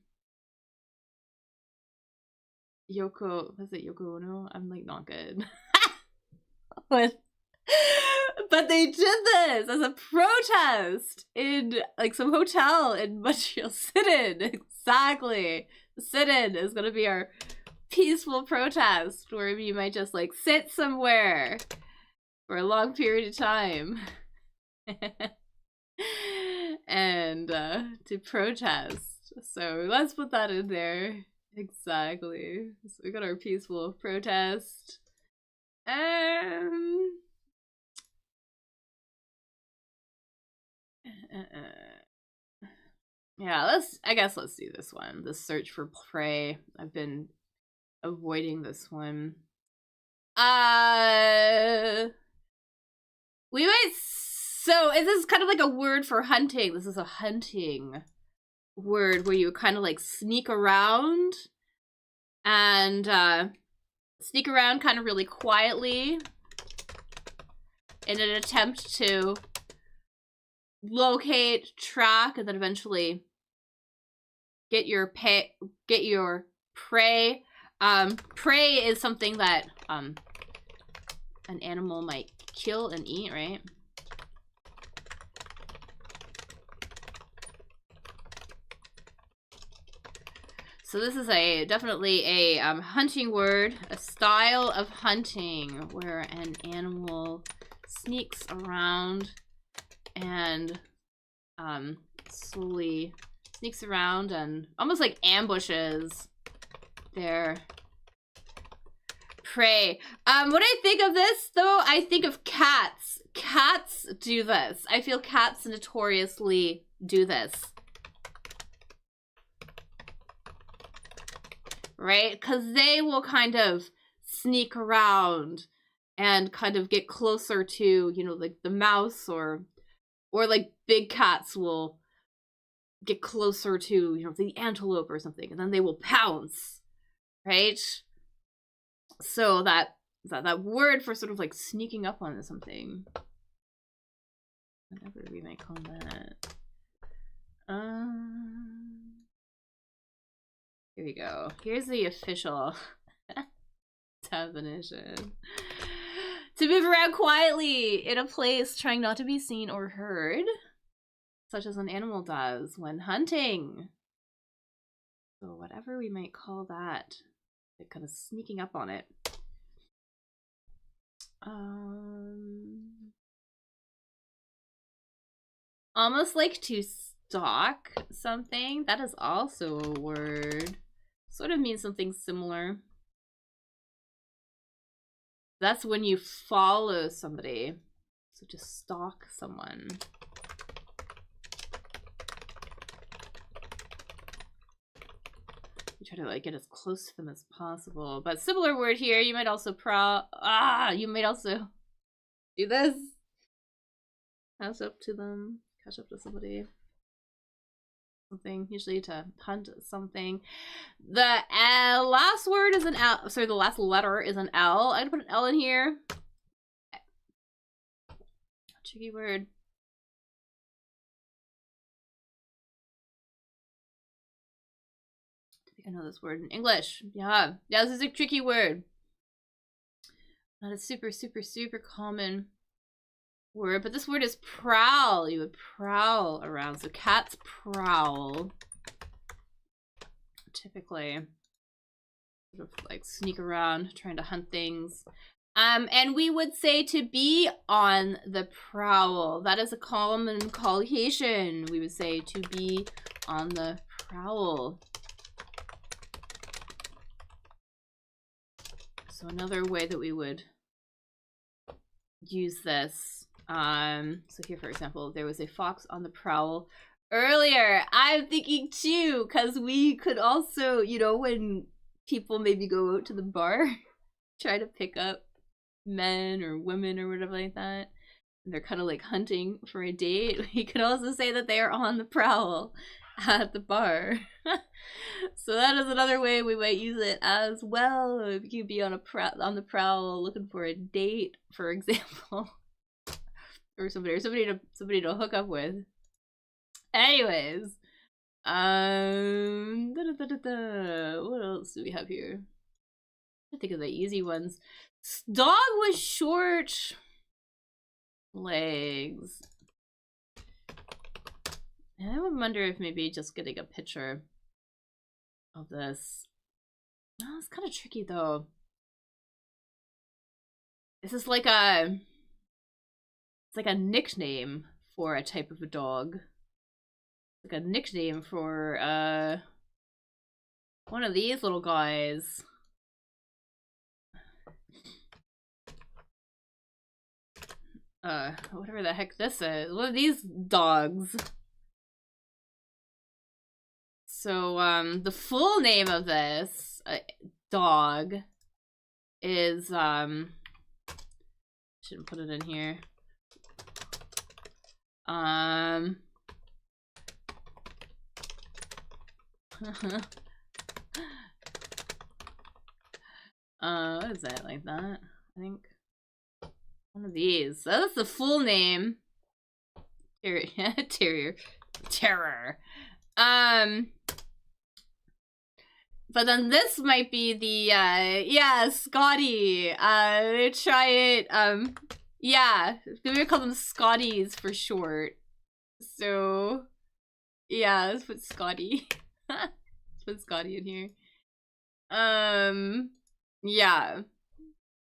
Yoko Ono? I'm like not good. But they did this as a protest in like some hotel in Montreal. Sit-in, exactly. Sit-in is gonna be our peaceful protest where you might just like sit somewhere for a long period of time and to protest. So let's put that in there. Exactly. So we got our peaceful protest. Yeah, I guess let's do this one. The search for prey. I've been avoiding this one. We might, so this is kind of like a word for hunting. This is a hunting word where you kind of like sneak around and sneak around kind of really quietly in an attempt to locate, track, and then eventually get your prey. Prey is something that an animal might kill and eat, right? So this is definitely a hunting word, a style of hunting where an animal sneaks around and slowly sneaks around and almost like ambushes their prey. When I think of this though, I think of cats. Cats do this. I feel cats notoriously do this. Right? Because they will kind of sneak around and kind of get closer to, you know, like the mouse or like big cats will get closer to, you know, the antelope or something, and then they will pounce, right? So that word for sort of like sneaking up on something, whatever we might call that. Here we go. Here's the official definition. To move around quietly in a place, trying not to be seen or heard, such as an animal does when hunting. So whatever we might call that, like kind of sneaking up on it. Almost like to stalk something. That is also a word. Sort of means something similar. That's when you follow somebody. So to stalk someone. You try to like get as close to them as possible. But similar word here, you might also you might also do this. Catch up to them. Catch up to somebody. Something, usually to hunt something. The last word is an L. Sorry, the last letter is an L. I'm gonna put an L in here. Tricky word. I think I know this word in English. Yeah, this is a tricky word. Not a super, super, super common word, but this word is prowl. You would prowl around. So cats prowl. Typically, sort of like sneak around, trying to hunt things. And we would say to be on the prowl. That is a common collocation. We would say to be on the prowl. So another way that we would use this. So here, for example, there was a fox on the prowl earlier. I'm thinking too, because we could also, you know, when people maybe go out to the bar, try to pick up men or women or whatever like that, and they're kind of like hunting for a date, we could also say that they are on the prowl at the bar. So that is another way we might use it as well. If you could be on the prowl looking for a date, for example, or somebody to hook up with. Anyways, what else do we have here? I think of the easy ones. Dog with short legs. And I would wonder if maybe just getting a picture of this. Oh, it's kind of tricky though. This is like it's like a nickname for a type of a dog. Like a nickname for one of these little guys. Whatever the heck this is. One of these dogs. So, the full name of this dog is, shouldn't put it in here. What is that, like that? I think one of these. So that's the full name. Terrier. Terror. But then this might be the, yeah, Scotty. Try it, yeah. We call them Scotties for short. So, yeah, let's put Scotty. Let's put Scotty in here. Yeah.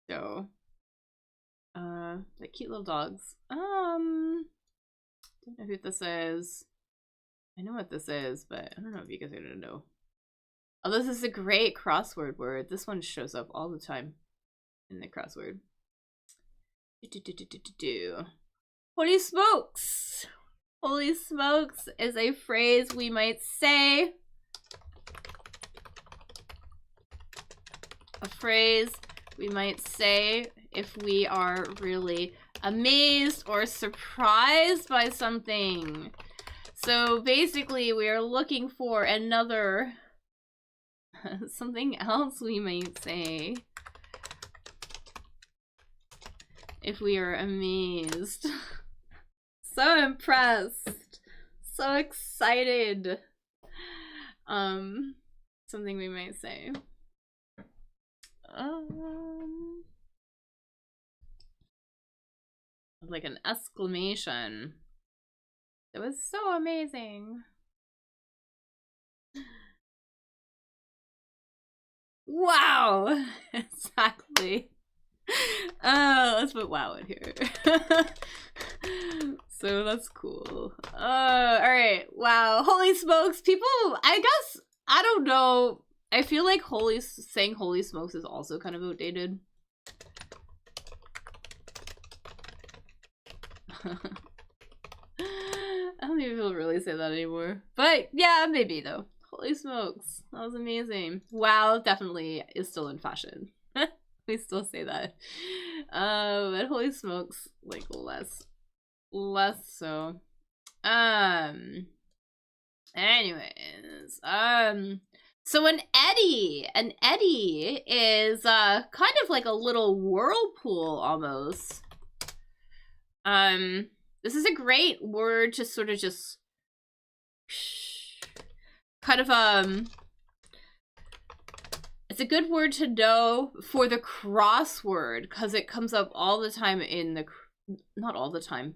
So, the cute little dogs. Don't know who this is. I know what this is, but I don't know if you guys are gonna know. Oh, this is a great crossword word. This one shows up all the time in the crossword. Holy smokes! Holy smokes is a phrase we might say. A phrase we might say if we are really amazed or surprised by something. So basically, we are looking for another something else we might say if we are amazed. So impressed. So excited. Something we might say. Like an exclamation. It was so amazing. Wow! Exactly. Let's put wow in here. So that's cool. Alright. Wow. Holy smokes. People, I guess, I don't know. I feel like saying holy smokes is also kind of outdated. I don't even really say that anymore. But yeah, maybe though. Holy smokes. That was amazing. Wow definitely is still in fashion. We still say that. But holy smokes, like less so. Anyways, so an eddy is kind of like a little whirlpool almost. This is a great word to sort of just kind of it's a good word to know for the crossword because it comes up all the time in the not all the time,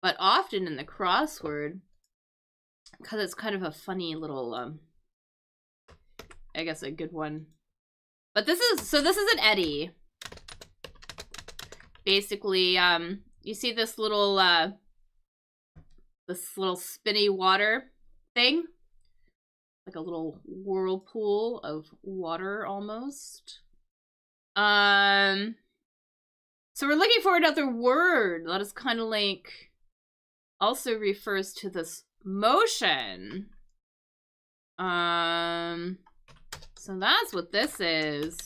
but often in the crossword, because it's kind of a funny little, I guess a good one. But this is an eddy. Basically, you see this little spinny water thing? Like a little whirlpool of water almost. So we're looking for another word that is kind of like also refers to this motion. So that's what this is.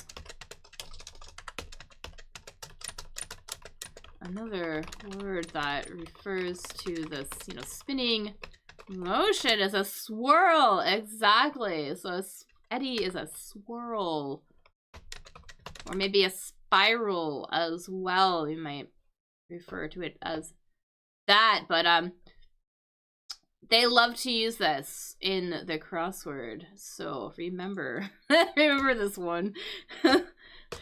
Another word that refers to this, you know, spinning motion is a swirl. Exactly. So a eddy is a swirl. Or maybe a spiral as well. You might refer to it as that. But they love to use this in the crossword. So remember, remember this one.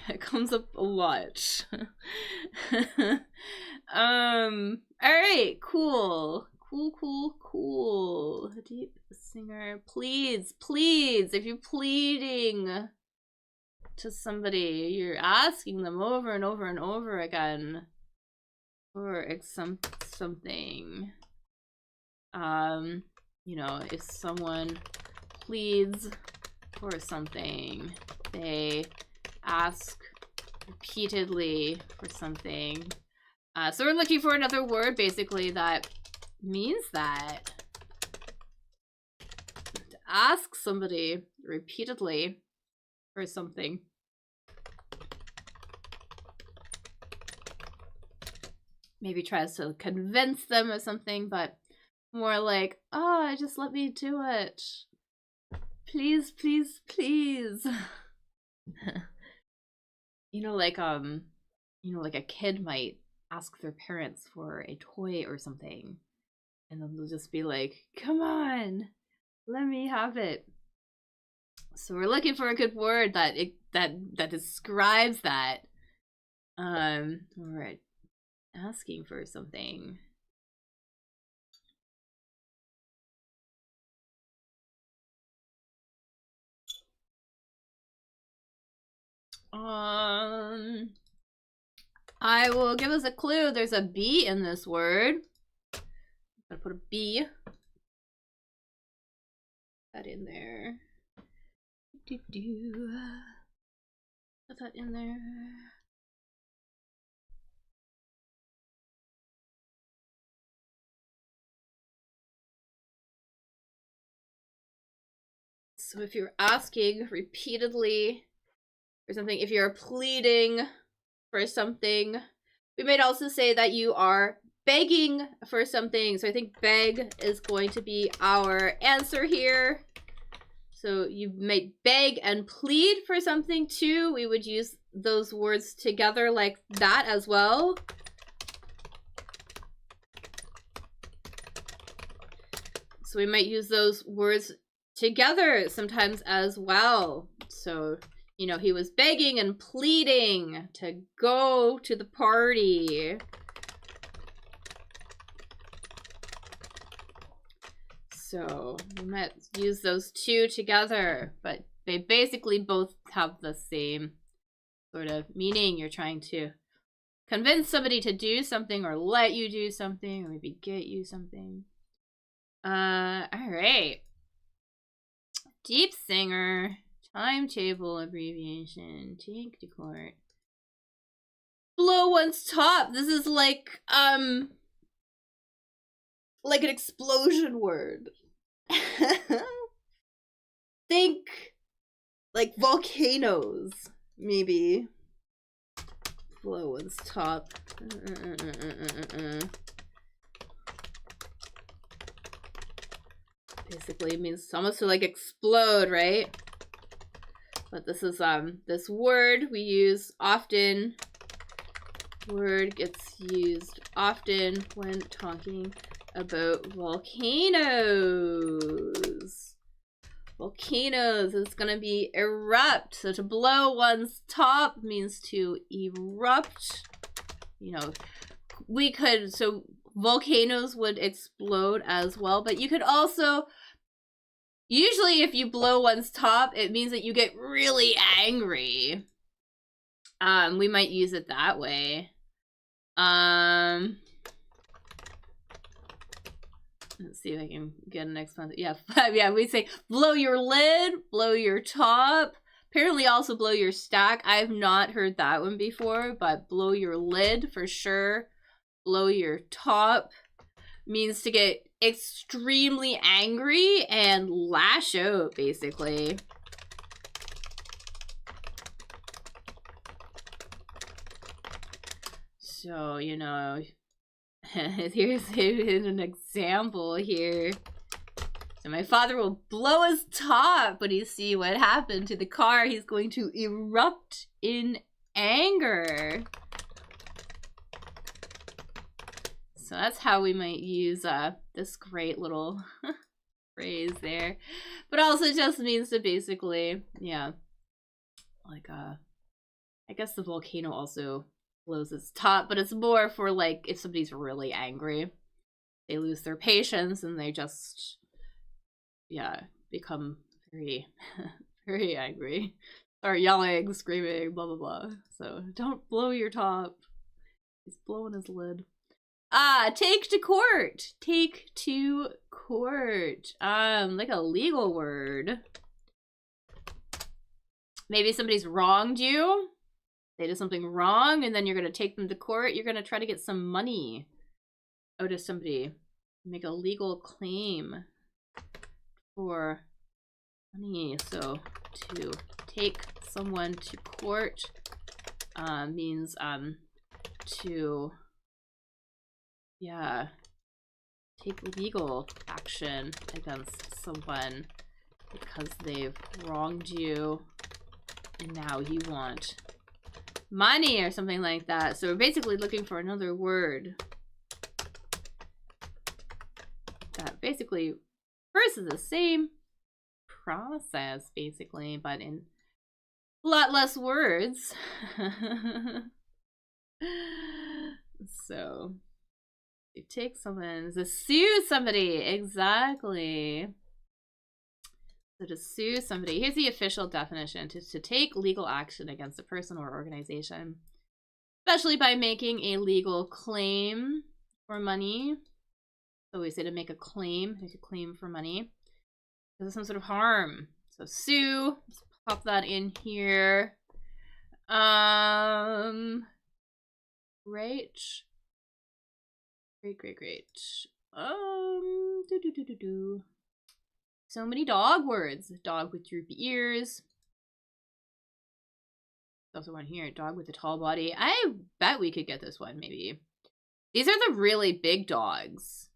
It comes up a lot. Alright, cool. Cool. Deep singer. Please, if you're pleading to somebody, you're asking them over and over and over again for something. You know, if someone pleads for something, they ask repeatedly for something. So we're looking for another word basically that means that. To ask somebody repeatedly for something. Maybe tries to convince them of something, but more like, oh, just let me do it. Please. You know, like a kid might ask their parents for a toy or something, and then they'll just be like, come on, let me have it. So we're looking for a good word that describes that. We're asking for something. I will give us a clue. There's a B in this word. I'm gonna put a B. Put that in there. Put that in there. So if you're asking repeatedly for something, if you're pleading for something, we might also say that you are begging for something. So I think beg is going to be our answer here. So you might beg and plead for something too. We would use those words together like that as well. So we might use those words together sometimes as well. So, you know, he was begging and pleading to go to the party. So we might use those two together, but they basically both have the same sort of meaning. You're trying to convince somebody to do something, or let you do something, or maybe get you something. All right. Deep singer, timetable abbreviation, take to court. Blow one's top. This is like an explosion word. Think like volcanoes, maybe. Blow one's top. Basically it means almost to like explode, right? But this is this word we use often. Word gets used often when talking about volcanoes. Volcanoes is gonna be erupt. So to blow one's top means to erupt. You know, we could, so volcanoes would explode as well, but you could also, usually if you blow one's top, it means that you get really angry. We might use it that way. Let's see if I can get an explanation. Yeah, yeah, we say blow your lid, blow your top. Apparently also blow your stack. I've not heard that one before, but blow your lid for sure. Blow your top means to get extremely angry and lash out, basically. So, you know, here's an example here. So my father will blow his top, but you see what happened to the car. He's going to erupt in anger. So that's how we might use this great little phrase there. But also just means to basically, yeah, like, I guess the volcano also blows its top, but it's more for like if somebody's really angry, they lose their patience and they just, yeah, become very very angry, start yelling, screaming, blah blah blah. So don't blow your top. He's blowing his lid. Take to court. Take to court. Like a legal word. Maybe somebody's wronged you. They did something wrong, and then you're gonna take them to court. You're gonna try to get some money out of somebody. Make a legal claim for money. So to take someone to court means to, yeah, take legal action against someone because they've wronged you and now you want money or something like that. So we're basically looking for another word that basically first is the same process basically, but in a lot less words. So you take someone to sue somebody, exactly. So to sue somebody, here's the official definition: to take legal action against a person or organization, especially by making a legal claim for money. So we say to make a claim for money. Because of some sort of harm. So sue, let's pop that in here. Great. So many dog words. Dog with droopy ears. There's also one here. Dog with a tall body. I bet we could get this one, maybe. These are the really big dogs.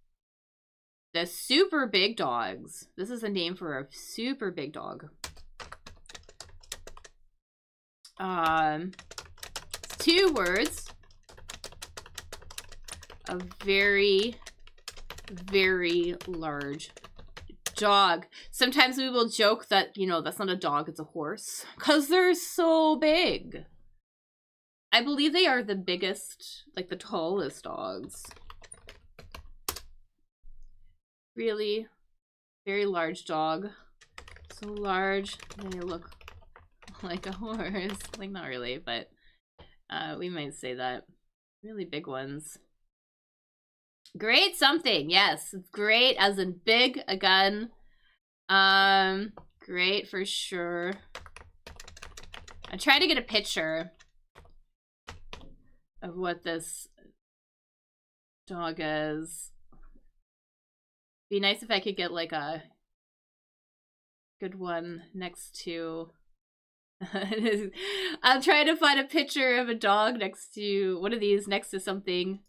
The super big dogs. This is a name for a super big dog. Two words. A very, very large dog. Sometimes we will joke that, you know, that's not a dog, it's a horse. Because they're so big. I believe they are the biggest, like the tallest dogs. Really very large dog. So large they look like a horse. Like, not really, but we might say that. Really big ones. Great something, yes. Great as in big again. Great for sure. I try to get a picture of what this dog is. Be nice if I could get like a good one next to I'm trying to find a picture of a dog next to one of these, next to something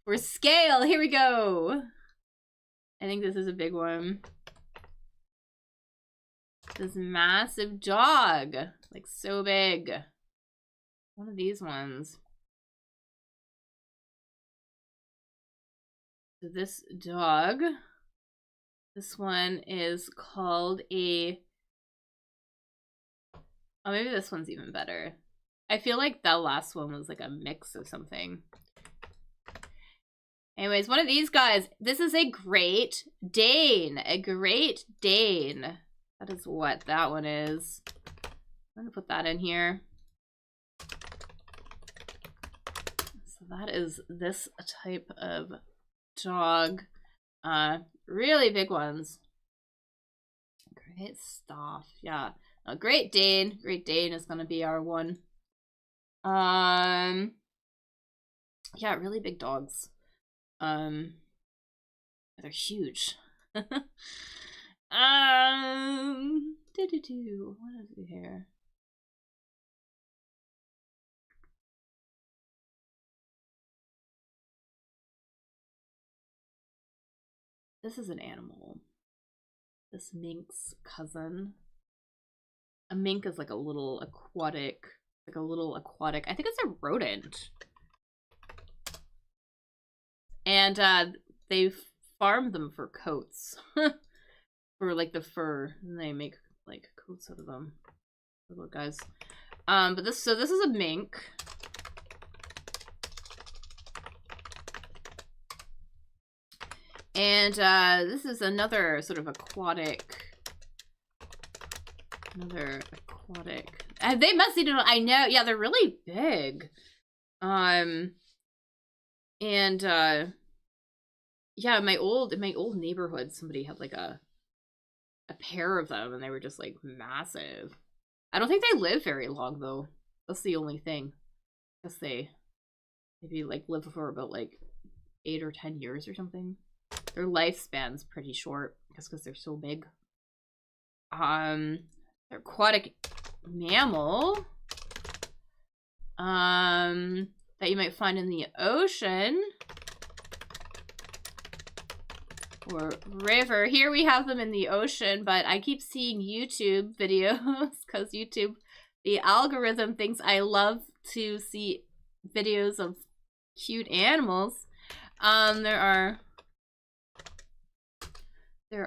for scale. Here we go. I think this is a big one. This massive dog, like so big. One of these ones. So this dog, this one is called a, oh, maybe this one's even better. I feel like that last one was like a mix of something. Anyways, one of these guys. This is a Great Dane. A Great Dane. That is what that one is. I'm gonna put that in here. So that is this type of dog. Really big ones. Great stuff. Yeah. A Great Dane. Great Dane is gonna be our one. Yeah, really big dogs. They're huge. What is it here? This is an animal. This mink's cousin. A mink is like a little aquatic, I think it's a rodent. And they farm them for coats. For like the fur. And they make like coats out of them. Little guys. But this is a mink. And this is another sort of aquatic. They must eat it. I know. Yeah, they're really big. And yeah, in my old neighborhood, somebody had like a pair of them, and they were just like massive. I don't think they live very long though. That's the only thing. I guess they maybe like live for about like 8 or 10 years or something. Their lifespan's pretty short, I guess, because they're so big. They're aquatic mammal. That you might find in the ocean or river. Here we have them in the ocean, but I keep seeing YouTube videos because YouTube, the algorithm thinks I love to see videos of cute animals. There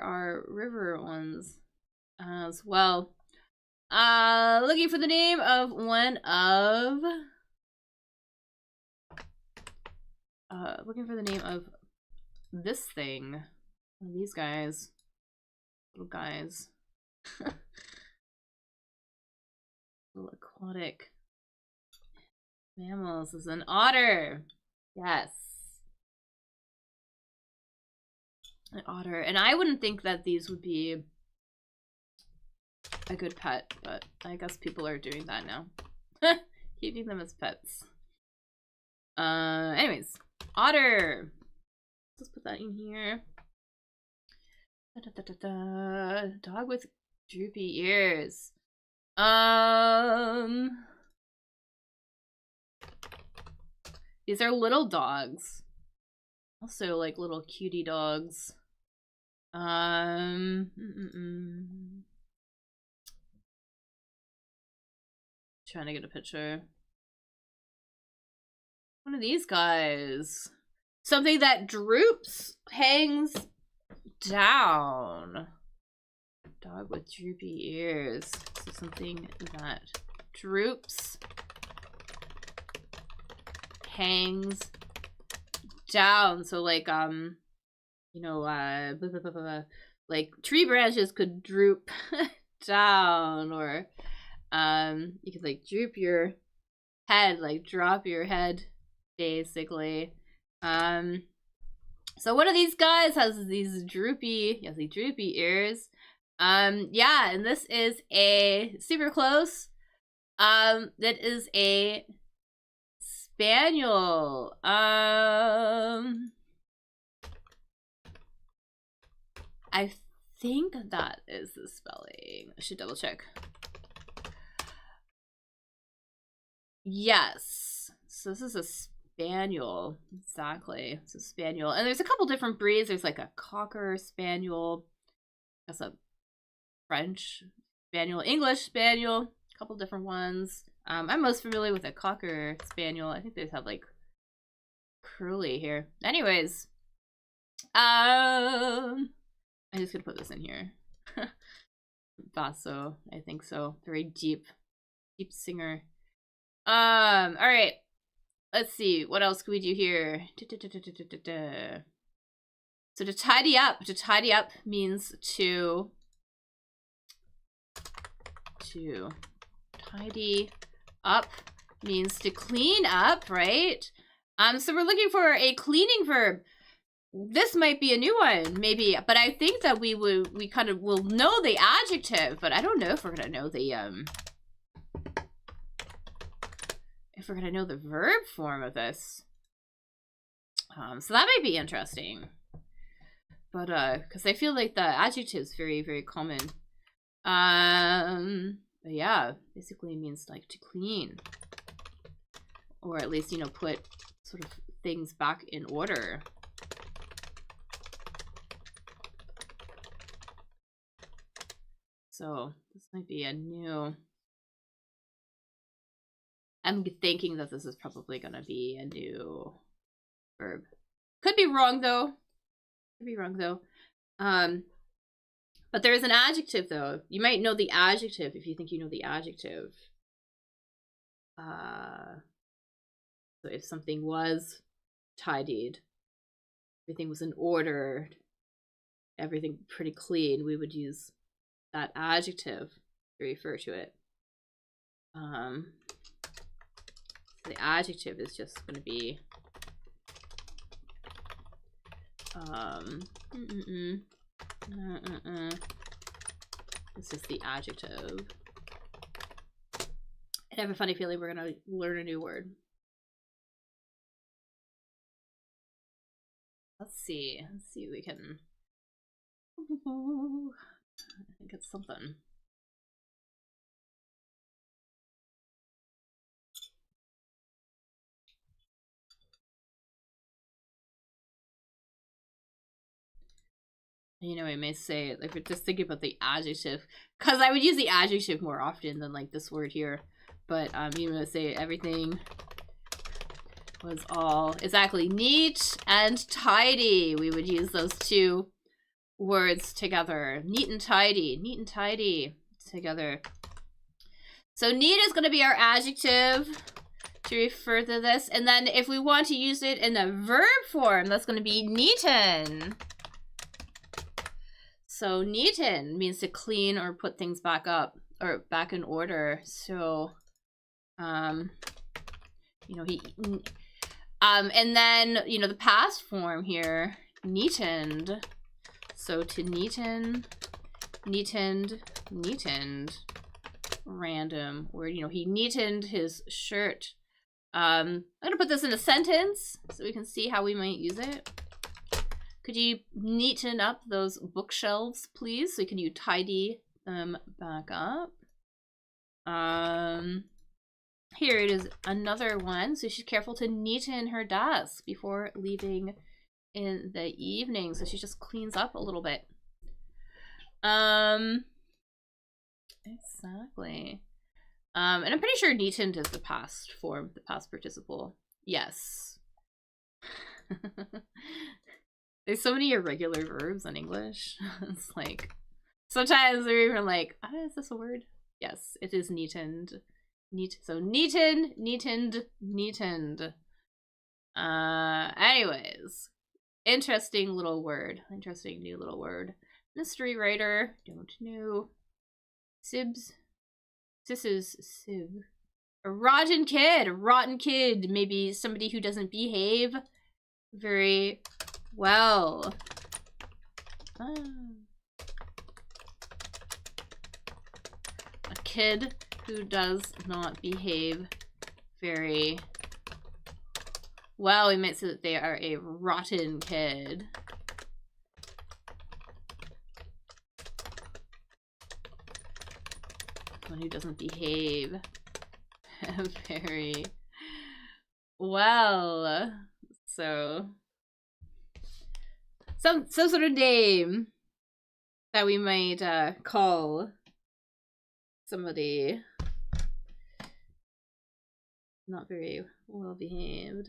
are river ones as well. Looking for the name of one of looking for the name of this thing. One of these guys. Little guys. Little aquatic mammals is an otter. Yes. An otter. And I wouldn't think that these would be a good pet, but I guess people are doing that now. Keeping them as pets. Anyways. Otter. Let's put that in here. Dog with droopy ears. These are little dogs. Also like little cutie dogs. Trying to get a picture. One of these guys. Something that droops, hangs down. Dog with droopy ears. So something that droops, hangs down. So like you know, like tree branches could droop down, or you could like droop your head, like drop your head, basically. So one of these guys has these droopy ears. Yeah, and this is a super close. That is a spaniel. I think that is the spelling. I should double check. Yes. So this is a spaniel. Exactly. It's a spaniel. And there's a couple different breeds. There's like a cocker spaniel. That's a French spaniel, English spaniel, a couple different ones. I'm most familiar with a cocker spaniel. I think they have like curly hair. Anyways, I'm just gonna put this in here. Basso, I think so. Very deep singer. All right. let's see, what else can we do here? So to tidy up means to tidy up means to clean up, right? So we're looking for a cleaning verb. This might be a new one, maybe, but I think that we kind of will know the adjective, but I don't know if we're gonna know the verb form of this. So that might be interesting. But because I feel like the adjective is very, very common. But yeah, basically means like to clean, or at least, you know, put sort of things back in order. So this might be a new. I'm thinking that this is probably gonna be a new verb. Could be wrong though. But there is an adjective though. You might know the adjective if you think you know the adjective. So if something was tidied, everything was in order, everything pretty clean, we would use that adjective to refer to it. The adjective is just going to be this is the adjective. I have a funny feeling we're going to learn a new word. Let's see if we can. I think it's something. You know, I may say, like, we're just thinking about the adjective, because I would use the adjective more often than, like, this word here. But, you know, say everything was all exactly neat and tidy. We would use those two words together. Neat and tidy together. So neat is going to be our adjective to refer to this. And then if we want to use it in a verb form, that's going to be neaten. So neaten means to clean or put things back up or back in order. So, you know, and then, you know, the past form here, neatened. So to neaten, neatened, random word. You know, he neatened his shirt. I'm gonna put this in a sentence so we can see how we might use it. Could you neaten up those bookshelves, please? So can you tidy them back up? Here it is, another one. So she's careful to neaten her desk before leaving in the evening. So she just cleans up a little bit. Exactly. And I'm pretty sure neatened is the past form, the past participle. Yes. There's so many irregular verbs in English. It's like, sometimes they're even like, is this a word? Yes, it is neatened. So neatened, neatened. Anyways, interesting little word. Interesting new little word. Mystery writer, don't know. Sibs. This is Sib. A rotten kid. Maybe somebody who doesn't behave very well. A kid who does not behave very well. We might say that they are a rotten kid. Someone who doesn't behave very well. So some sort of name that we might call somebody not very well behaved.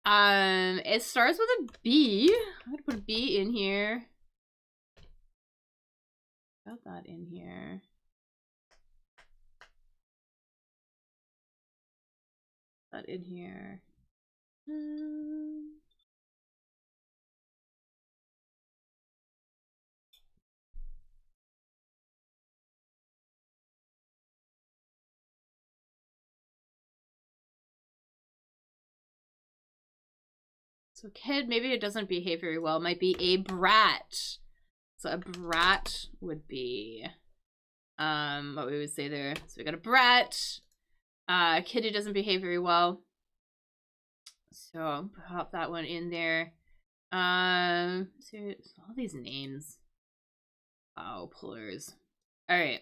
It starts with a B. I'm gonna put a B in here. Got that in here. That in here. So kid, maybe it doesn't behave very well. It might be a brat. So a brat would be what we would say there. So we got a brat. Kid who doesn't behave very well. So pop that one in there. So all these names. Wow, pullers. Alright.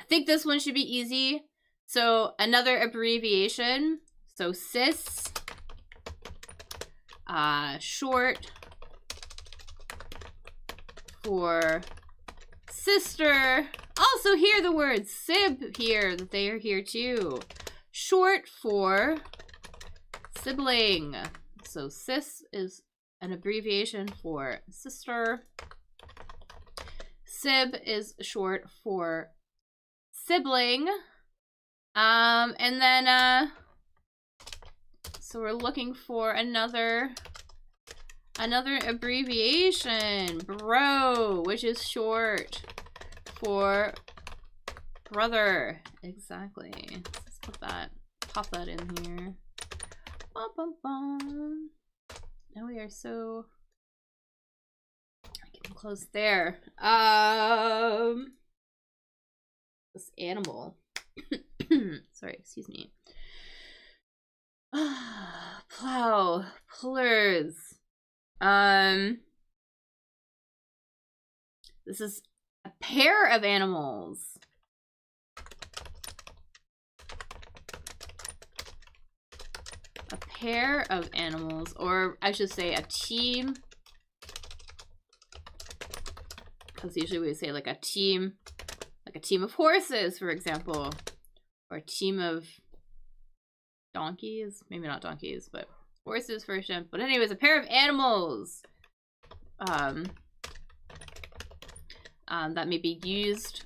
I think this one should be easy. So another abbreviation. So sis. Short for sister. Also hear the word sib here, that they are here too. Short for sibling. So sis is an abbreviation for sister. Sib is short for sibling. And then so we're looking for another abbreviation, bro, which is short for brother. Exactly. Let's pop that in here. Bum, bum, bum. Now we are so getting close there. This animal. Sorry, excuse me. Plow, pullers. This is a pair of animals. A pair of animals, or I should say a team. Because usually we say like a team of horses, for example. Or a team of donkeys, maybe not donkeys, but horses for example. But anyways, a pair of animals that may be used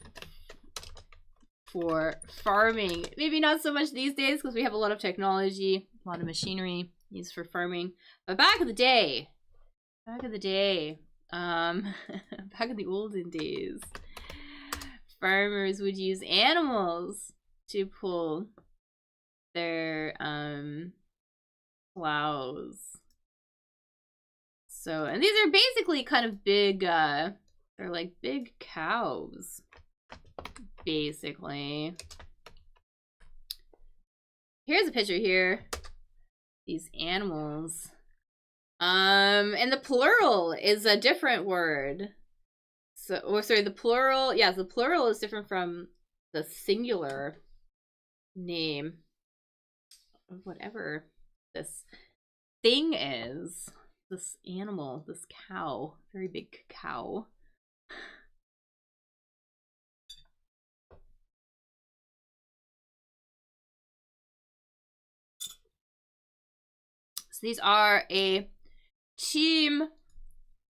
for farming. Maybe not so much these days because we have a lot of technology, a lot of machinery used for farming. But back in the day, back in the olden days, farmers would use animals to pull their plows. So, and these are basically kind of big, they're like big cows, basically. Here's a picture here. These animals. And the plural is a different word. So, or sorry, the plural, yeah, the plural is different from the singular name of whatever this thing is. This animal, this cow, very big cow. So these are a team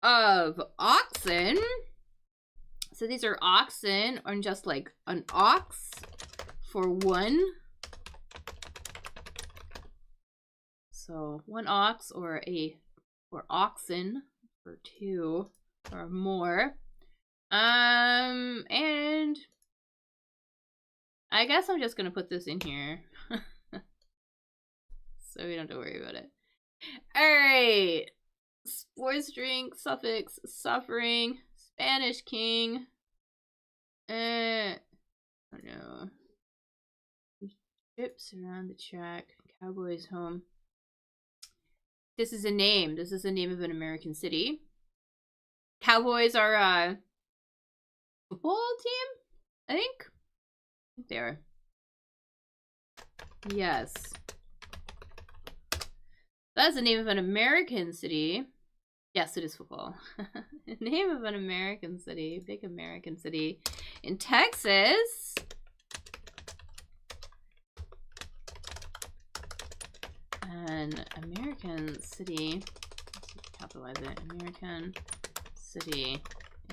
of oxen. So these are oxen, or just like an ox for one. So one ox, or oxen for two or more. And I guess I'm just gonna put this in here. So we don't have to worry about it. Alright. Sports drink, suffix, suffering, Spanish king. I don't know. Trips around the track, Cowboys home. This is a name. This is the name of an American city. Cowboys are a football team, I think they are. Yes. That's the name of an American city. Yes, it is football. Name of an American city. Big American city. In Texas. An American city, let's capitalize it, American city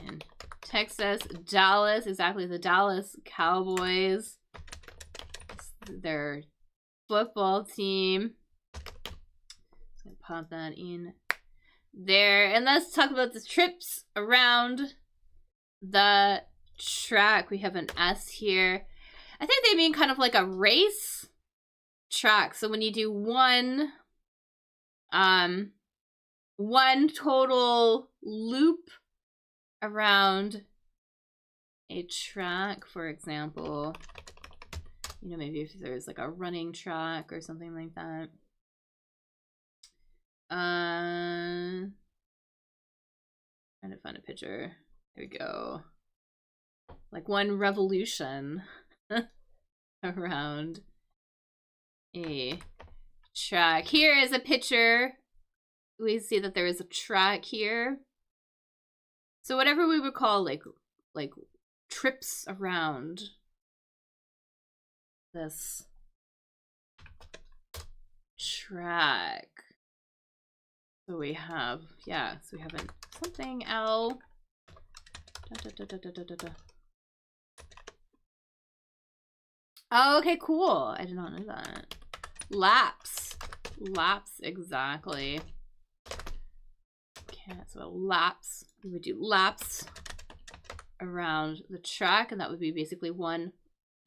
in Texas, Dallas, exactly, the Dallas Cowboys, their football team. Just gonna pop that in there. And let's talk about the trips around the track. We have an S here. I think they mean kind of like a race track. So when you do one total loop around a track, for example, you know, maybe if there's like a running track or something like that. Trying to find a picture. There we go. Like one revolution around a track. Here is a picture. We see that there is a track here. So whatever we would call like trips around this track. So we have, yeah, so we have something L. Oh, okay, cool. I did not know that. Laps. Laps, exactly. Okay, so laps. We would do laps around the track, and that would be basically one,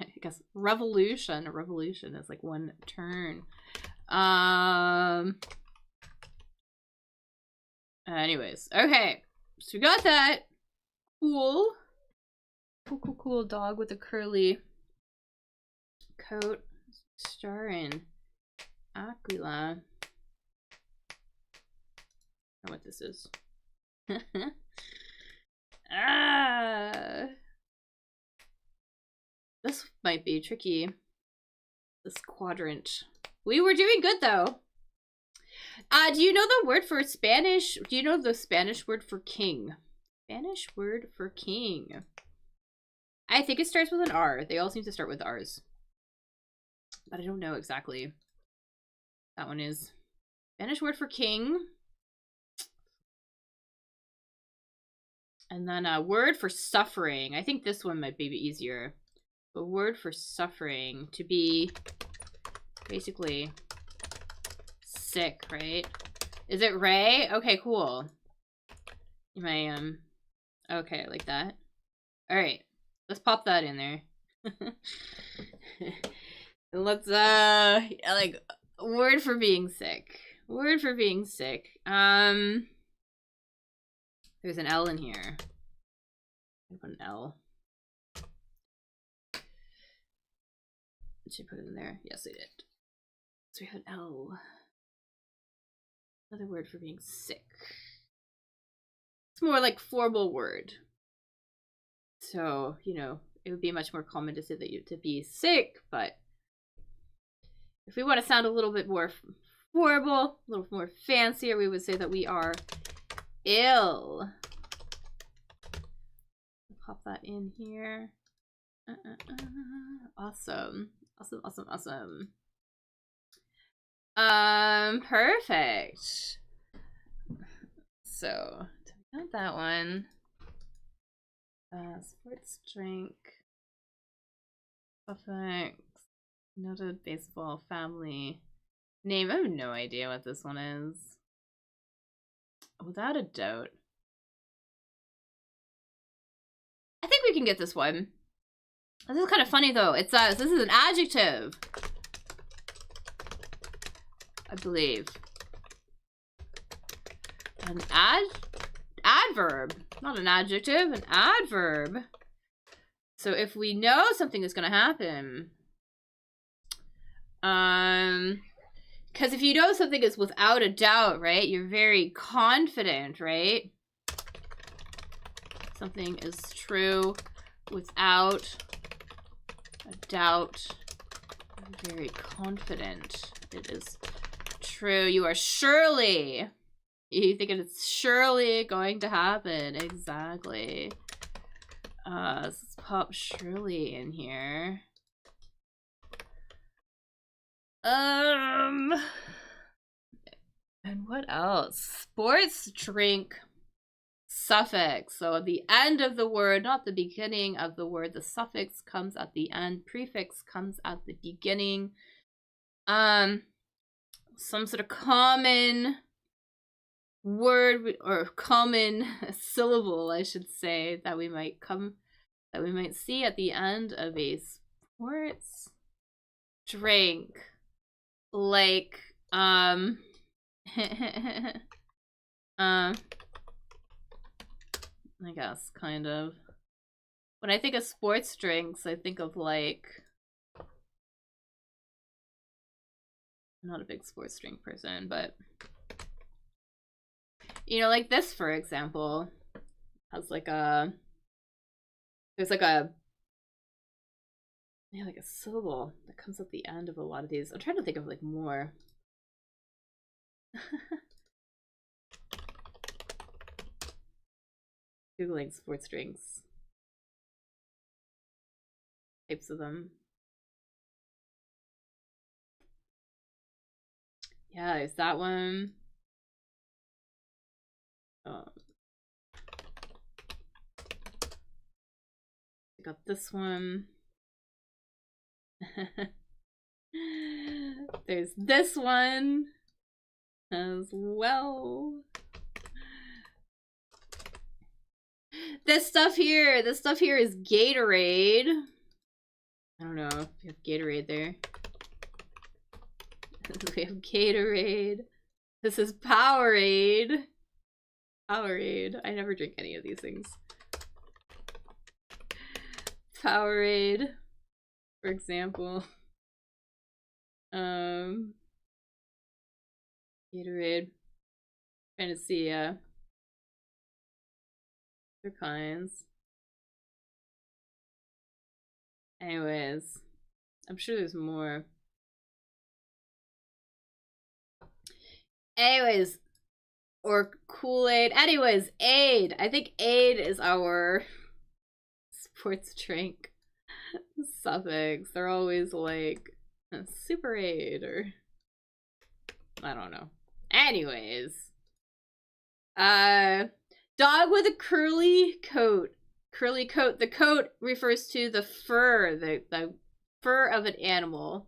I guess, revolution. A revolution is like one turn. Anyways, okay. So we got that. Cool. Cool dog with a curly coat. Starring Aquila. I don't know what this is. This might be tricky. This quadrant. We were doing good though. Do you know the word for Spanish? Do you know the Spanish word for king? Spanish word for king. I think it starts with an R. They all seem to start with R's. But I don't know exactly. That one is Spanish word for king. And then a word for suffering. I think this one might be easier. A word for suffering, to be basically sick, right? Is it Ray? Okay, cool. Am I, okay, like that. All right, let's pop that in there. Let's, like, word for being sick. Word for being sick. There's an L in here. I put an L. Did you put it in there? Yes, I did. So we have an L. Another word for being sick. It's more like formal word. So, you know, it would be much more common to say that you to be sick, but if we want to sound a little bit more formal, a little more fancier, we would say that we are ill. Pop that in here. Awesome. Awesome. Perfect. So, got that one. Sports drink. Suffix. Noted baseball family name. I have no idea what this one is. Without a doubt. I think we can get this one. This is kind of funny though. It says this is an adjective, I believe. An adverb, not an adjective, an adverb. So if we know something is going to happen, because if you know something is without a doubt, right? You're very confident, right? Something is true without a doubt. I'm very confident it is true. You are surely. You think it's surely going to happen. Exactly. Let's pop surely in here. What else? Sports drink suffix. So at the end of the word, not the beginning of the word, the suffix comes at the end, prefix comes at the beginning. Some sort of common word or common syllable, I should say, that we might see at the end of a sports drink. Like I guess kind of. When I think of sports drinks, I think of like, I'm not a big sports drink person, but you know, like this, for example, has like a, there's like a, yeah, like a syllable that comes at the end of a lot of these. I'm trying to think of like more. Googling sports drinks. Types of them. Yeah, there's that one. I got this one. There's this one as well. This stuff here is Gatorade. I don't know if you have Gatorade there. We have Gatorade. This is Powerade. Powerade. I never drink any of these things. Powerade, for example. Gatorade. Trying to see other kinds. Anyways, I'm sure there's more. Anyways, or Kool-Aid. Anyways, Aid. I think Aid is our sports drink suffix. They're always like Super Aid or I don't know. Anyways, dog with a curly coat. Curly coat. The coat refers to the fur, the fur of an animal.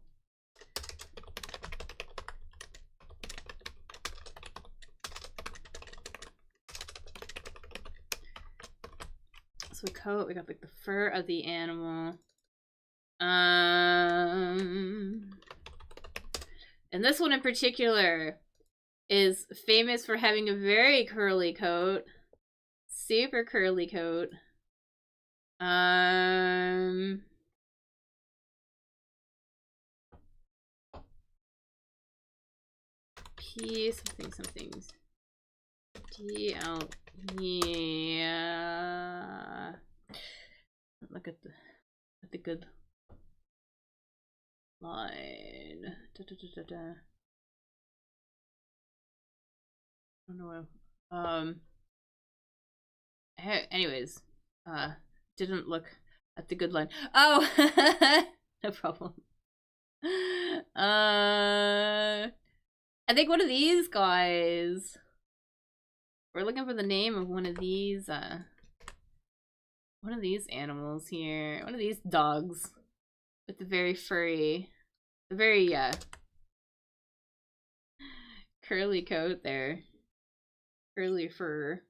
So a coat, we got like the fur of the animal. And this one in particular is famous for having a very curly coat. Super curly coat. P something. DL. Yeah. Look at the good line. Da, da, da, da, da. I don't know. Anyways, didn't look at the good line. Oh, no problem. I think one of these guys. We're looking for the name of one of these animals here. One of these dogs with the very furry, the very curly coat there. Curly fur.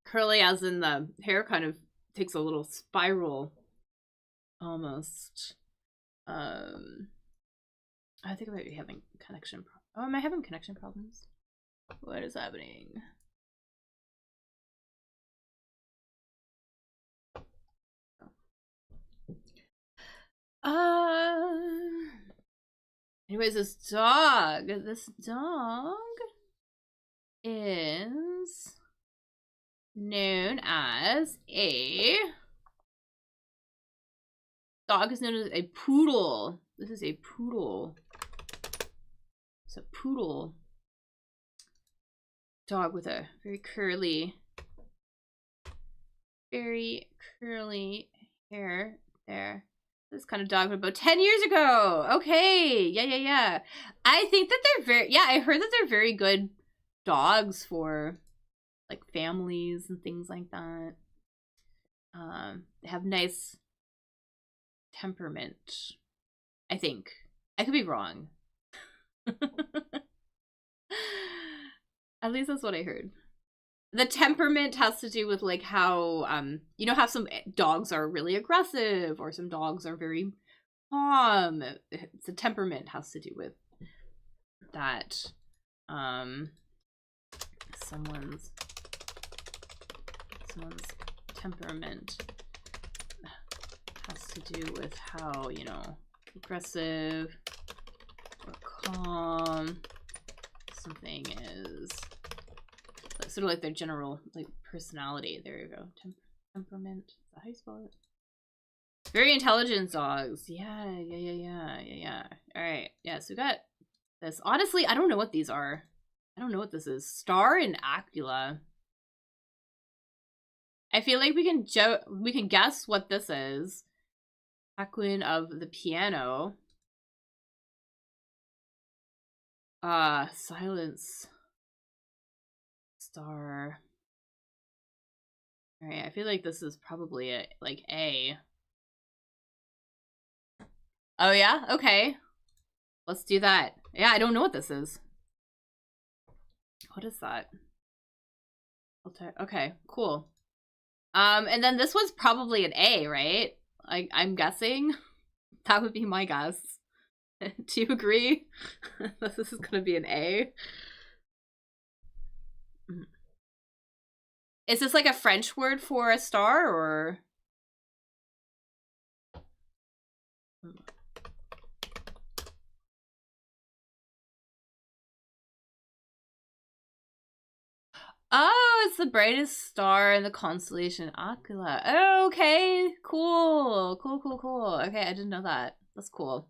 Curly as in the hair kind of takes a little spiral almost. I think I might be having connection oh, am I having connection problems? What is happening? Anyways, this dog is known as a poodle. This is a poodle. It's a poodle dog with a very curly There. This kind of dog about 10 years ago. Okay. Yeah. I think that they're I heard that they're very good dogs for like families and things like that. They have nice temperament. I think. I could be wrong. At least that's what I heard. The temperament has to do with like how you know how some dogs are really aggressive or some dogs are very calm. The temperament has to do with that. Someone's temperament has to do with how, you know, aggressive or calm something is. Sort of like their general like personality. There you go. Temperament. Is that how you spell it? Very intelligent dogs. Yeah. All right. Yeah. So we got this. Honestly, I don't know what these are. I don't know what this is. Star and Acula. I feel like we can guess what this is. Aquin of the piano. Silence. Star. All right, I feel like this is probably A. Oh yeah, okay. Let's do that. Yeah, I don't know what this is. What is that? Okay, cool. And then this was probably an A, right? I'm guessing. That would be my guess. Do you agree that this is gonna be an A? Is this like a French word for a star, or? Oh, it's the brightest star in the constellation Aquila. Oh, okay, cool. Okay, I didn't know that. That's cool.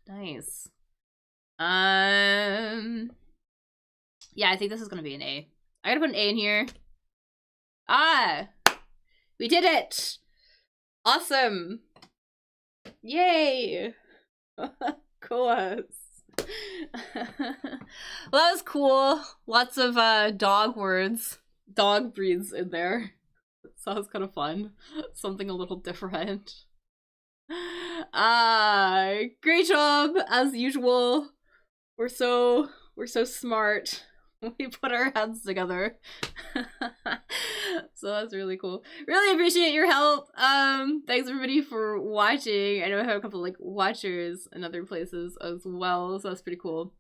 Nice. Yeah, I think this is gonna be an A. I gotta put an A in here. Ah, we did it! Awesome! Yay! Cool. Well, that was cool. Lots of dog words, dog breeds in there. So that was kind of fun. Something a little different. Great job as usual. We're so smart. We put our heads together. So that's really cool. Really appreciate your help. Thanks everybody for watching. I know I have a couple like watchers in other places as well, so that's pretty cool.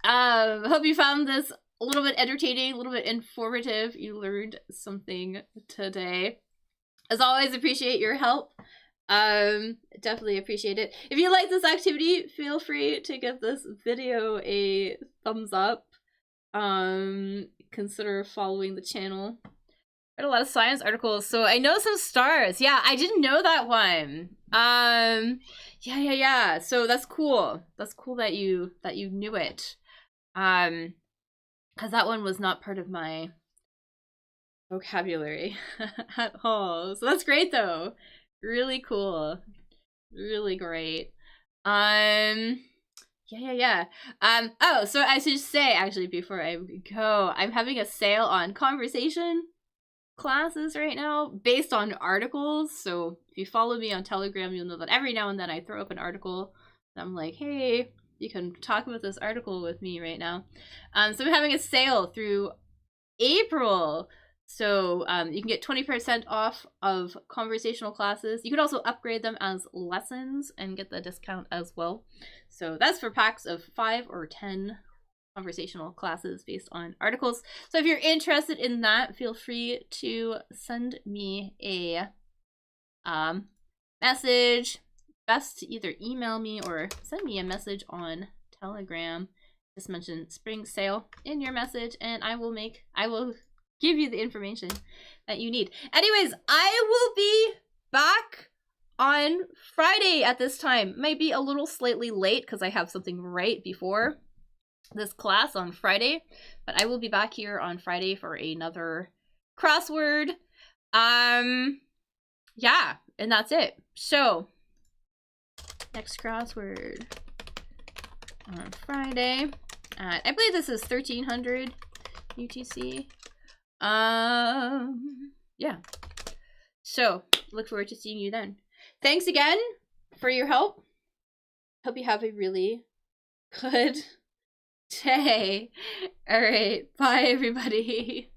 Hope you found this a little bit entertaining, a little bit informative. You learned something today. As always, appreciate your help. Definitely appreciate it. If you like this activity, feel free to give this video a thumbs up. Consider following the channel. I read a lot of science articles, so I know some stars. Yeah, I didn't know that one. Yeah. So that's cool. That's cool that you knew it. Because that one was not part of my vocabulary at all. So that's great though. Really cool. Really great. Yeah. Oh, so I should just say, actually, before I go, I'm having a sale on conversation classes right now based on articles. So if you follow me on Telegram, you'll know that every now and then I throw up an article and I'm like, hey, you can talk about this article with me right now. So I'm having a sale through April. So you can get 20% off of conversational classes. You can also upgrade them as lessons and get the discount as well. So that's for packs of 5 or 10 conversational classes based on articles. So if you're interested in that, feel free to send me a message. Best to either email me or send me a message on Telegram. Just mention spring sale in your message and I will give you the information that you need. Anyways, I will be back on Friday at this time. Might be a little slightly late because I have something right before this class on Friday, but I will be back here on Friday for another crossword. Yeah, and that's it. So next crossword on Friday at, I believe this is 1300 UTC. Yeah. So look forward to seeing you then. Thanks again for your help. Hope you have a really good day. All right. Bye, everybody.